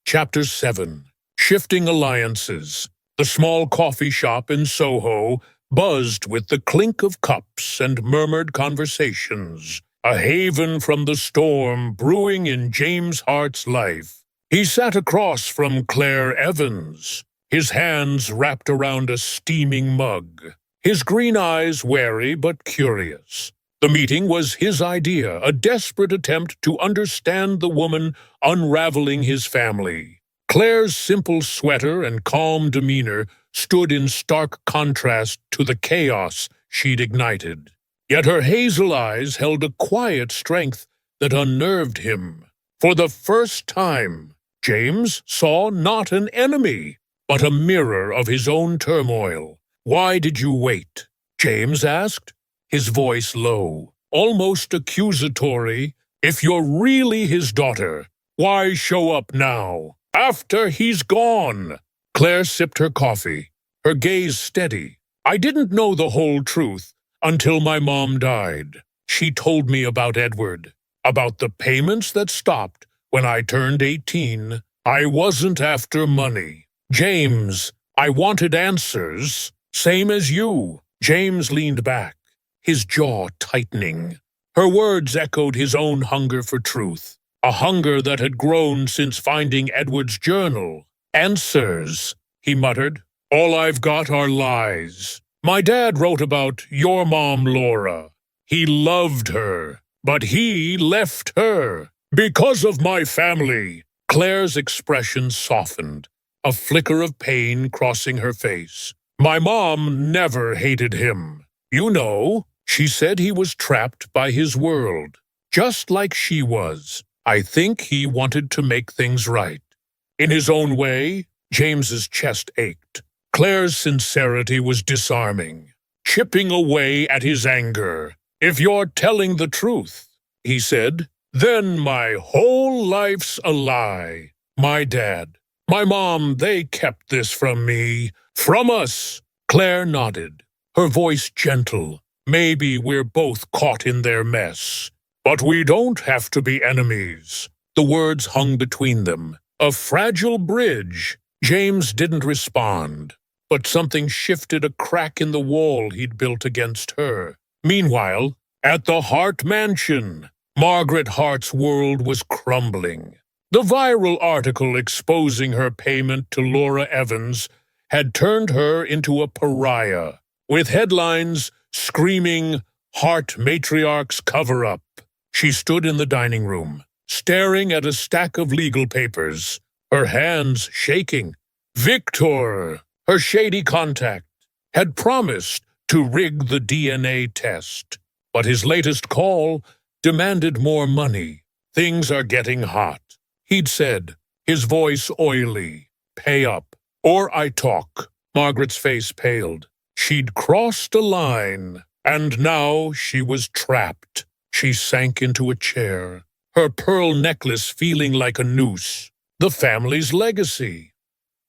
Chapter 7. Shifting Alliances. The small coffee shop in Soho buzzed with the clink of cups and murmured conversations, a haven from the storm brewing in James Hart's life. He sat across from Claire Evans, his hands wrapped around a steaming mug, his green eyes wary but curious. The meeting was his idea, a desperate attempt to understand the woman unraveling his family. Claire's simple sweater and calm demeanor stood in stark contrast to the chaos she'd ignited. Yet her hazel eyes held a quiet strength that unnerved him. For the first time, James saw not an enemy, but a mirror of his own turmoil. Why did you wait? James asked, his voice low, almost accusatory. If you're really his daughter, why show up now, after he's gone? Claire sipped her coffee, her gaze steady. I didn't know the whole truth until my mom died. She told me about Edward, about the payments that stopped when I turned 18. I wasn't after money. James, I wanted answers, same as you. James leaned back, his jaw tightening. Her words echoed his own hunger for truth, a hunger that had grown since finding Edward's journal. Answers, he muttered. All I've got are lies. My dad wrote about your mom, Laura. He loved her, but he left her. Because of my family. Claire's expression softened, a flicker of pain crossing her face. My mom never hated him. You know, she said he was trapped by his world, just like she was. I think he wanted to make things right. In his own way, James's chest ached. Claire's sincerity was disarming, chipping away at his anger. If you're telling the truth, he said, then my whole life's a lie. My dad, my mom, they kept this from me, from us. Claire nodded, her voice gentle. Maybe we're both caught in their mess. But we don't have to be enemies. The words hung between them, a fragile bridge. James didn't respond, but something shifted, a crack in the wall he'd built against her. Meanwhile, at the Hart mansion, Margaret Hart's world was crumbling. The viral article exposing her payment to Laura Evans had turned her into a pariah, with headlines screaming, Hart matriarch's cover-up. She stood in the dining room, staring at a stack of legal papers, her hands shaking. Victor, her shady contact, had promised to rig the DNA test, but his latest call demanded more money. Things are getting hot, he'd said, his voice oily. Pay up, or I talk. Margaret's face paled. She'd crossed a line, and now she was trapped. She sank into a chair, her pearl necklace feeling like a noose. The family's legacy.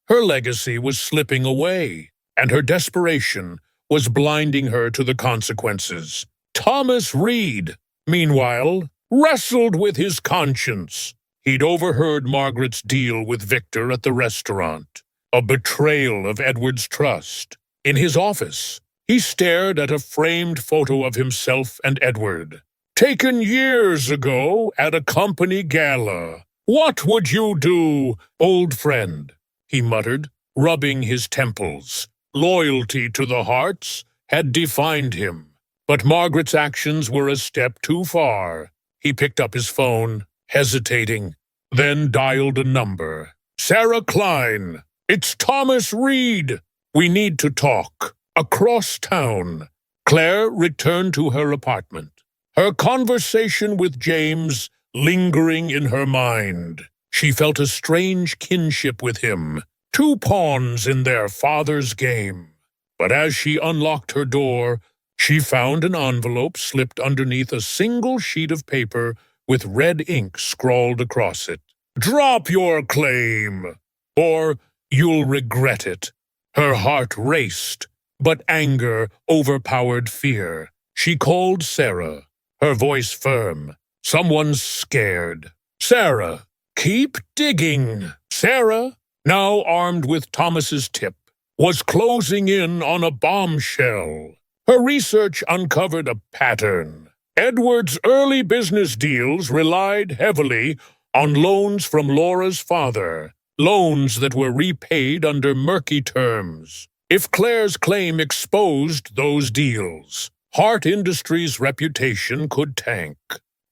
Her legacy was slipping away, and her desperation was blinding her to the consequences. Thomas Reed, meanwhile, wrestled with his conscience. He'd overheard Margaret's deal with Victor at the restaurant, a betrayal of Edward's trust. In his office, he stared at a framed photo of himself and Edward, taken years ago at a company gala. What would you do, old friend? He muttered, rubbing his temples. Loyalty to the Harts had defined him, but Margaret's actions were a step too far. He picked up his phone. hesitating, then dialed a number. Sarah Klein. It's Thomas Reed. We need to talk. Across town. Claire returned to her apartment, her conversation with James lingering in her mind. She felt a strange kinship with him, two pawns in their father's game. But as she unlocked her door, she found an envelope slipped underneath a single sheet of paper with red ink scrawled across it. Drop your claim, or you'll regret it. Her heart raced, but anger overpowered fear. She called Sarah, her voice firm. Someone's scared. Sarah, keep digging. Sarah, now armed with Thomas's tip, was closing in on a bombshell. Her research uncovered a pattern. Edward's early business deals relied heavily on loans from Laura's father, loans that were repaid under murky terms. If Claire's claim exposed those deals, Hart Industries' reputation could tank.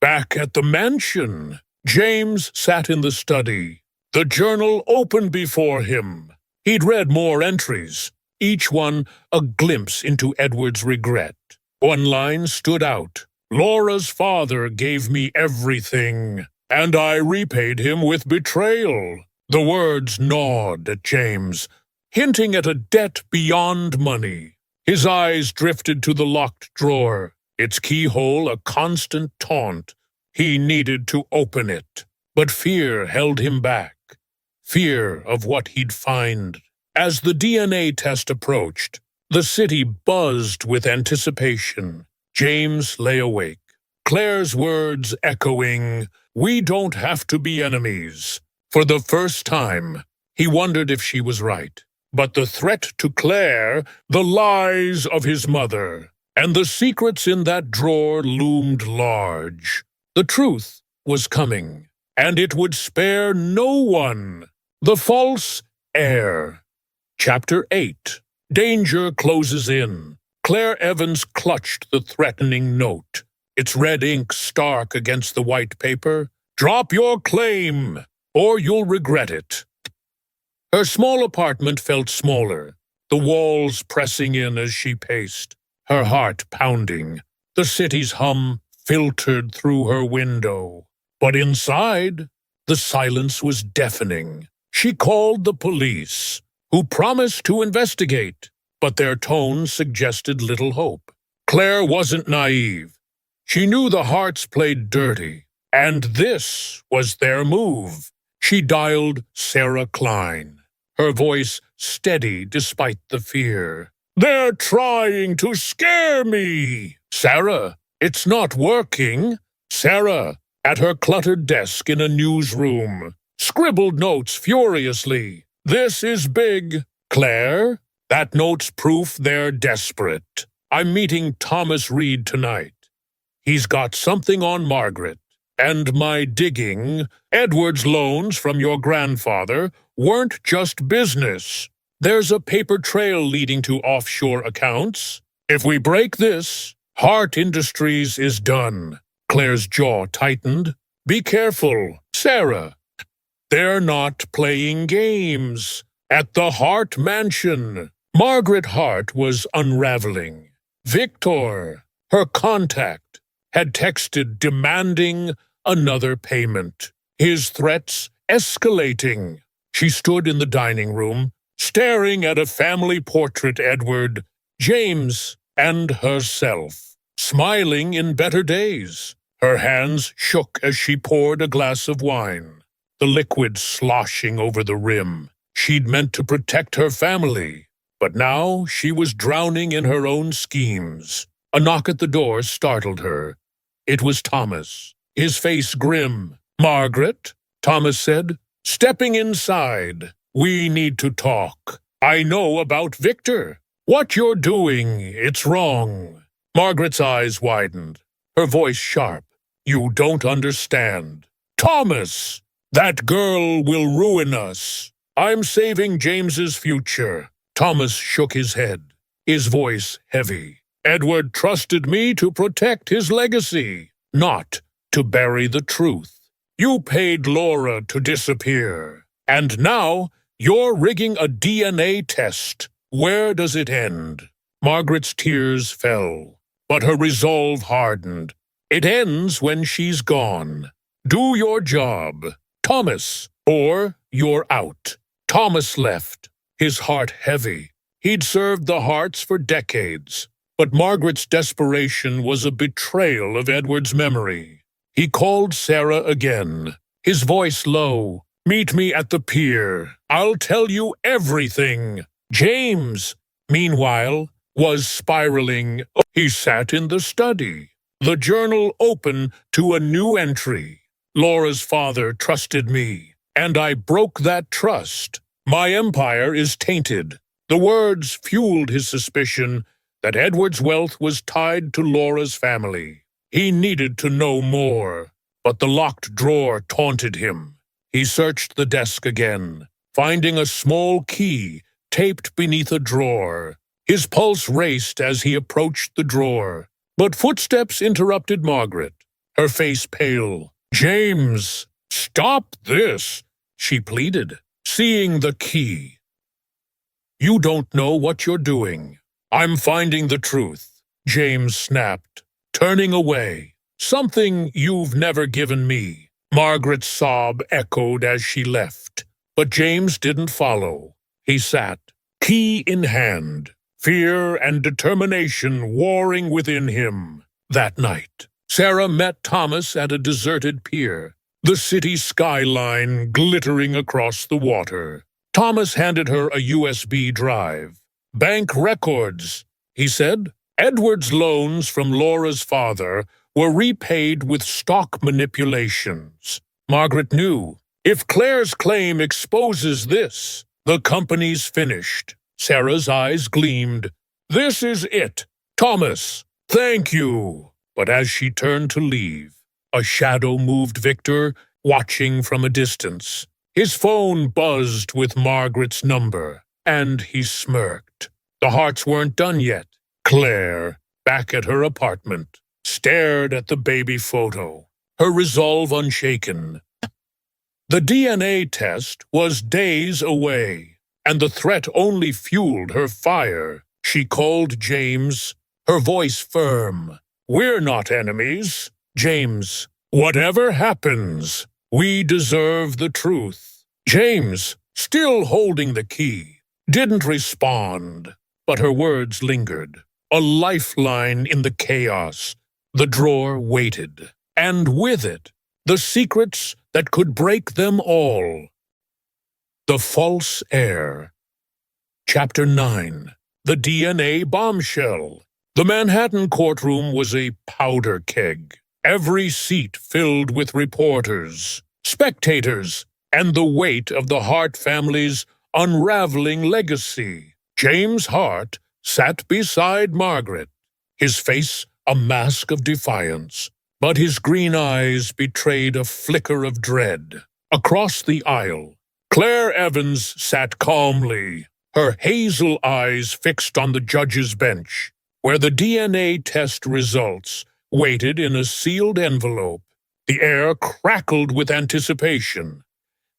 Back at the mansion, James sat in the study. The journal opened before him. He'd read more entries, each one a glimpse into Edward's regret. One line stood out. Laura's father gave me everything, and I repaid him with betrayal. The words gnawed at James, hinting at a debt beyond money. His eyes drifted to the locked drawer, its keyhole a constant taunt. He needed to open it, but fear held him back. Fear of what he'd find. As the DNA test approached, the city buzzed with anticipation. James lay awake, Claire's words echoing, "We don't have to be enemies." For the first time, he wondered if she was right. But the threat to Claire, the lies of his mother, and the secrets in that drawer loomed large. The truth was coming, and it would spare no one. The false heir. Chapter 8. Danger closes in. Claire Evans clutched the threatening note, its red ink stark against the white paper. Drop your claim, or you'll regret it. Her small apartment felt smaller, the walls pressing in as she paced, her heart pounding. The city's hum filtered through her window. But inside, the silence was deafening. She called the police, who promised to investigate, but their tone suggested little hope. Claire wasn't naive. She knew the Harts played dirty, and this was their move. She dialed Sarah Klein, her voice steady despite the fear. "They're trying to scare me!" "Sarah, it's not working." Sarah, at her cluttered desk in a newsroom, scribbled notes furiously. "This is big." "Claire, that note's proof they're desperate. I'm meeting Thomas Reed tonight. He's got something on Margaret. And my digging, Edward's loans from your grandfather, weren't just business. There's a paper trail leading to offshore accounts. If we break this, Hart Industries is done." Claire's jaw tightened. "Be careful, Sarah. They're not playing games. At the Hart Mansion, Margaret Hart was unraveling. Victor, her contact, had texted demanding another payment, his threats escalating. She stood in the dining room, staring at a family portrait Edward, James, and herself, smiling in better days. Her hands shook as she poured a glass of wine, the liquid sloshing over the rim. She'd meant to protect her family, but now she was drowning in her own schemes. A knock at the door startled her. It was Thomas, his face grim. "Margaret," Thomas said, stepping inside. "We need to talk. I know about Victor. What you're doing, it's wrong." Margaret's eyes widened, her voice sharp. "You don't understand. Thomas, that girl will ruin us. I'm saving James's future." Thomas shook his head, his voice heavy. "Edward trusted me to protect his legacy, not to bury the truth." You paid Laura to disappear. And now you're rigging a DNA test. Where does it end? Margaret's tears fell, but her resolve hardened. It ends when she's gone. Do your job, Thomas, or you're out. Thomas left, his heart heavy. He'd served the Harts for decades, but Margaret's desperation was a betrayal of Edward's memory. He called Sarah again, his voice low. Meet me at the pier. I'll tell you everything. James, meanwhile, was spiraling. He sat in the study, the journal open to a new entry. Laura's father trusted me, and I broke that trust. My empire is tainted. The words fueled his suspicion that Edward's wealth was tied to Laura's family. He needed to know more, but the locked drawer taunted him. He searched the desk again, finding a small key taped beneath a drawer. His pulse raced as he approached the drawer, but footsteps interrupted Margaret, her face pale. James, stop this, she pleaded, seeing the key. You don't know what you're doing. I'm finding the truth, James snapped, turning away. Something you've never given me. Margaret's sob echoed as she left, but James didn't follow. He sat, key in hand, fear and determination warring within him. That night, Sarah met Thomas at a deserted pier, the city skyline glittering across the water. Thomas handed her a USB drive. Bank records, he said. Edward's loans from Laura's father were repaid with stock manipulations. Margaret knew, if Claire's claim exposes this, the company's finished. Sarah's eyes gleamed. This is it. Thomas, thank you. But as she turned to leave, a shadow moved Victor, watching from a distance. His phone buzzed with Margaret's number, and he smirked. The Harts weren't done yet. Claire, back at her apartment, stared at the baby photo, her resolve unshaken. The DNA test was days away, and the threat only fueled her fire. She called James, her voice firm. We're not enemies, James. Whatever happens, we deserve the truth. James, still holding the key, didn't respond, but her words lingered. A lifeline in the chaos. The drawer waited, and with it, the secrets that could break them all. The False Heir. Chapter 9. The DNA Bombshell. The Manhattan courtroom was a powder keg, every seat filled with reporters, spectators, and the weight of the Hart family's unraveling legacy. James Hart sat beside Margaret, his face a mask of defiance, but his green eyes betrayed a flicker of dread. Across the aisle, Claire Evans sat calmly, her hazel eyes fixed on the judge's bench, where the DNA test results waited in a sealed envelope. The air crackled with anticipation.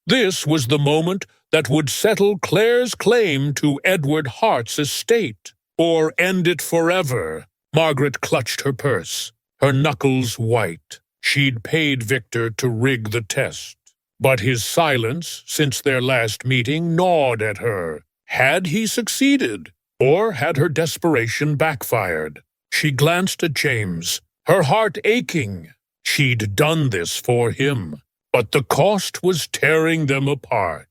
This was the moment that would settle Claire's claim to Edward Hart's estate, or end it forever. Margaret clutched her purse, her knuckles white. She'd paid Victor to rig the test, but his silence since their last meeting gnawed at her. Had he succeeded, or had her desperation backfired? She glanced at James, her heart aching. She'd done this for him, but the cost was tearing them apart.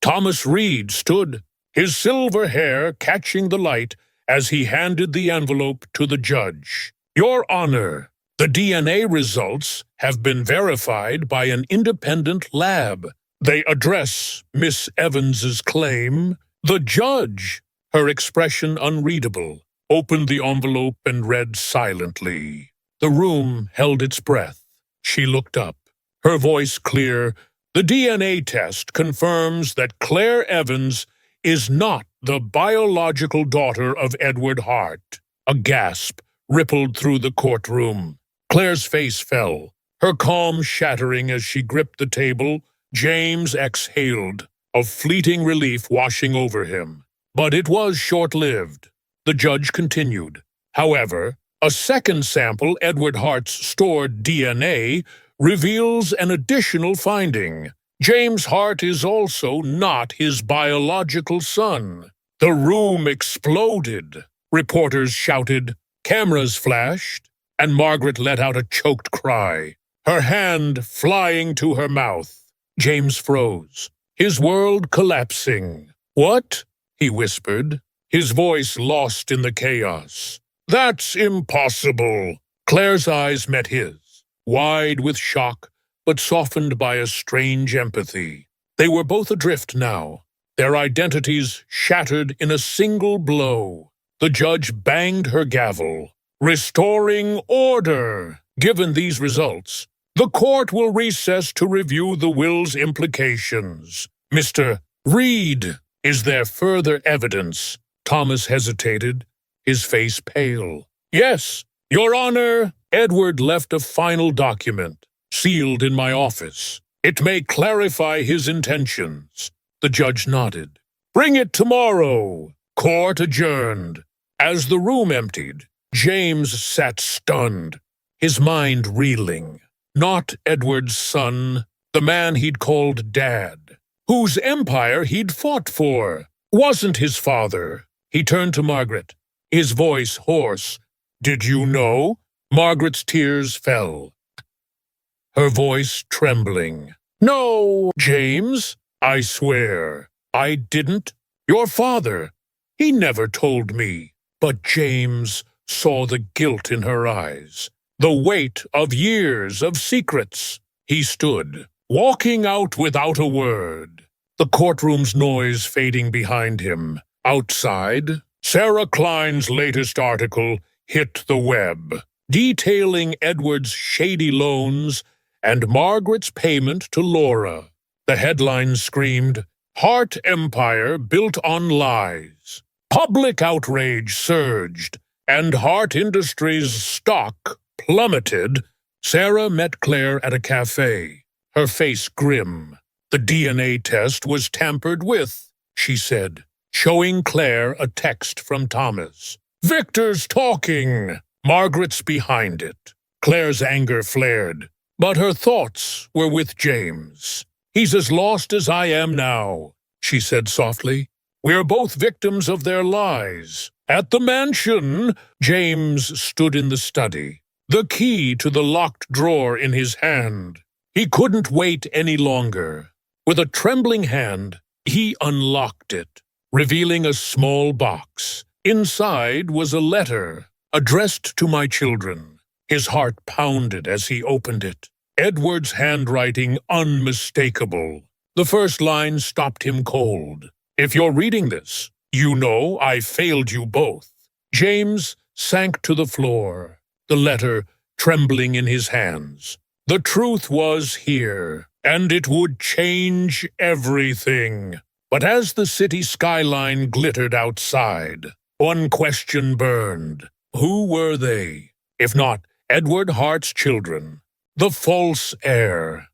Thomas Reed stood, his silver hair catching the light as he handed the envelope to the judge. Your Honor, the DNA results have been verified by an independent lab. They address Miss Evans's claim. The judge, her expression unreadable, opened the envelope and read silently. The room held its breath. She looked up, her voice clear. The DNA test confirms that Claire Evans is not the biological daughter of Edward Hart. A gasp rippled through the courtroom. Claire's face fell, Her calm shattering as she gripped the table, James exhaled, a fleeting relief washing over him. But it was short-lived. The judge continued. However, a second sample, Edward Hart's stored DNA, reveals an additional finding. James Hart is also not his biological son. The room exploded. Reporters shouted, cameras flashed, and Margaret let out a choked cry, her hand flying to her mouth. James froze, his world collapsing. "What?" he whispered, his voice lost in the chaos. "That's impossible." Claire's eyes met his, wide with shock, but softened by a strange empathy. They were both adrift now, their identities shattered in a single blow. The judge banged her gavel. "Restoring order." Given these results, the court will recess to review the will's implications. Mr. Reed, is there further evidence? Thomas hesitated, his face pale. "Yes, Your Honor." Edward left a final document, sealed in my office. It may clarify his intentions. The judge nodded. "Bring it tomorrow." Court adjourned. As the room emptied, James sat stunned, his mind reeling. Not Edward's son, the man he'd called Dad, whose empire he'd fought for, wasn't his father. He turned to Margaret, his voice hoarse. "Did you know?" Margaret's tears fell, her voice trembling. "No, James, I swear, I didn't. Your father, he never told me." But James saw the guilt in her eyes, the weight of years of secrets. He stood, walking out without a word, the courtroom's noise fading behind him. Outside, Sarah Klein's latest article hit the web, detailing Edward's shady loans and Margaret's payment to Laura. The headline screamed, "Hart Empire built on lies." Public outrage surged, and Hart Industries' stock plummeted. Sarah met Claire at a cafe, her face grim. "The DNA test was tampered with," she said, showing Claire a text from Thomas. "Victor's talking." Margaret's behind it. Claire's anger flared, but her thoughts were with James. "He's as lost as I am now," she said softly. "We're both victims of their lies." At the mansion, James stood in the study, the key to the locked drawer in his hand. He couldn't wait any longer. With a trembling hand, he unlocked it, revealing a small box. Inside was a letter, addressed to my children. His heart pounded as he opened it. Edward's handwriting unmistakable. The first line stopped him cold. "If you're reading this, you know I failed you both." James sank to the floor, the letter trembling in his hands. The truth was here, and it would change everything. But as the city skyline glittered outside, one question burned. Who were they, if not Edward Hart's children? The false heir.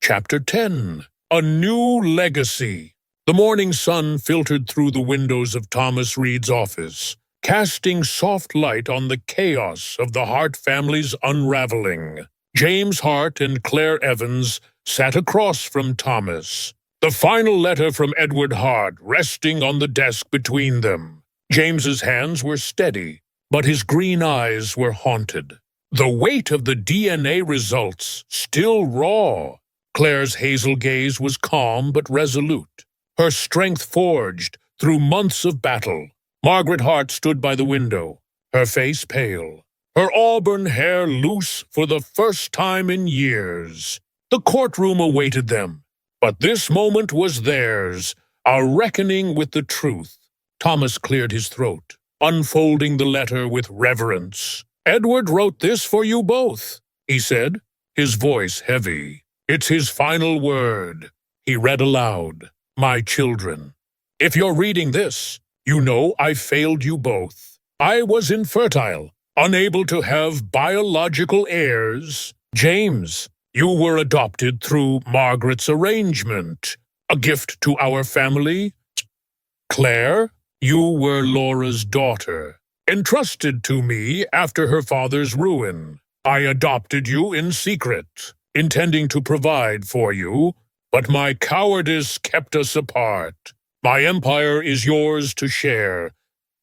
Chapter 10. A New Legacy. The morning sun filtered through the windows of Thomas Reed's office, casting soft light on the chaos of the Hart family's unraveling. James Hart and Claire Evans sat across from Thomas, the final letter from Edward Hart resting on the desk between them. James's hands were steady, but his green eyes were haunted. The weight of the DNA results still raw. Claire's hazel gaze was calm but resolute, her strength forged through months of battle. Margaret Hart stood by the window, her face pale, her auburn hair loose for the first time in years. The courtroom awaited them, but this moment was theirs, a reckoning with the truth. Thomas cleared his throat, unfolding the letter with reverence. "Edward wrote this for you both," he said, his voice heavy. "It's his final word." He read aloud, "My children, if you're reading this, you know I failed you both. I was infertile, unable to have biological heirs. James, you were adopted through Margaret's arrangement, a gift to our family. Claire, you were Laura's daughter, entrusted to me after her father's ruin. I adopted you in secret, intending to provide for you, but my cowardice kept us apart. My empire is yours to share.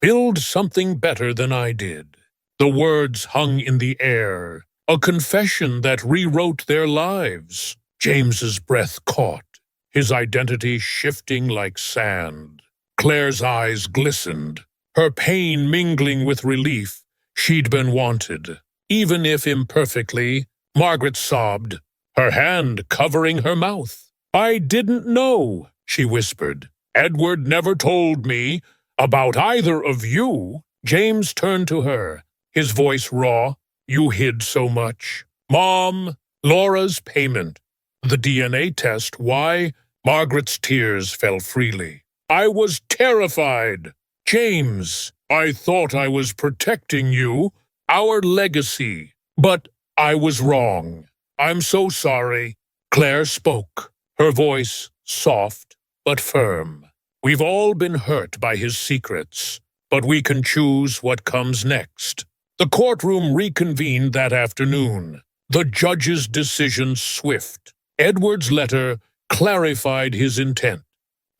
Build something better than I did. The words hung in the air, a confession that rewrote their lives. James's breath caught, his identity shifting like sand. Claire's eyes glistened, her pain mingling with relief. She'd been wanted, even if imperfectly. Margaret sobbed, her hand covering her mouth. I didn't know, she whispered. Edward never told me about either of you. James turned to her, his voice raw. You hid so much. Mom, Laura's payment, the DNA test, why? Margaret's tears fell freely. I was terrified. James, I thought I was protecting you, our legacy. But I was wrong. I'm so sorry. Claire spoke, her voice soft but firm. We've all been hurt by his secrets, but we can choose what comes next. The courtroom reconvened that afternoon, the judge's decision swift. Edward's letter clarified his intent.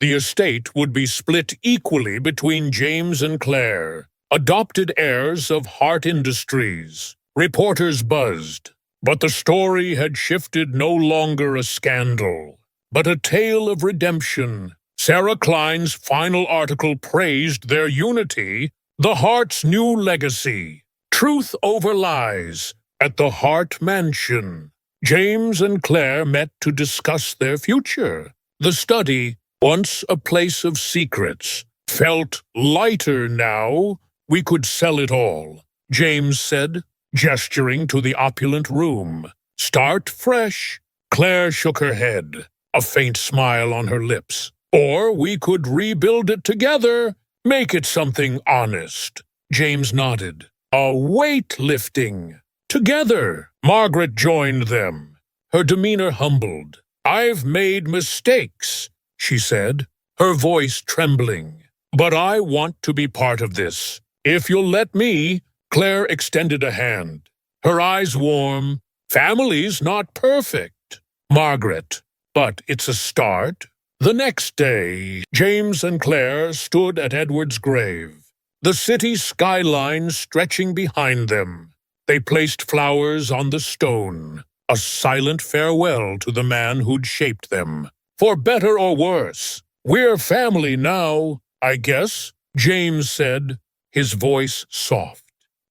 The estate would be split equally between James and Claire, adopted heirs of Heart Industries. Reporters buzzed, but the story had shifted, no longer a scandal, but a tale of redemption. Sarah Klein's final article praised their unity, the Hart's new legacy. Truth over lies at the Hart Mansion. James and Claire met to discuss their future. The study, once a place of secrets, felt lighter now. We could sell it all, James said, gesturing to the opulent room. Start fresh. Claire shook her head, a faint smile on her lips. Or we could rebuild it together, make it something honest. James nodded. A weightlifting. Together. Margaret joined them, her demeanor humbled. I've made mistakes, she said, her voice trembling. But I want to be part of this. If you'll let me. Claire extended a hand, her eyes warm. Family's not perfect, Margaret, but it's a start. The next day, James and Claire stood at Edward's grave, the city skyline stretching behind them. They placed flowers on the stone, a silent farewell to the man who'd shaped them. For better or worse, we're family now, I guess, James said, his voice soft.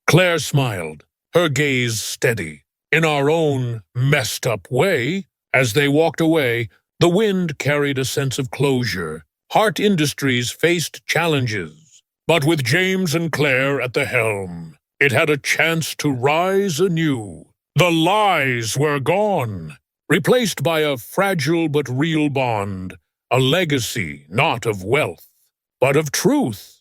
Claire smiled, her gaze steady. In our own messed-up way, as they walked away, the wind carried a sense of closure. Heart Industries faced challenges, but with James and Claire at the helm, it had a chance to rise anew. The lies were gone, replaced by a fragile but real bond, a legacy not of wealth, but of truth.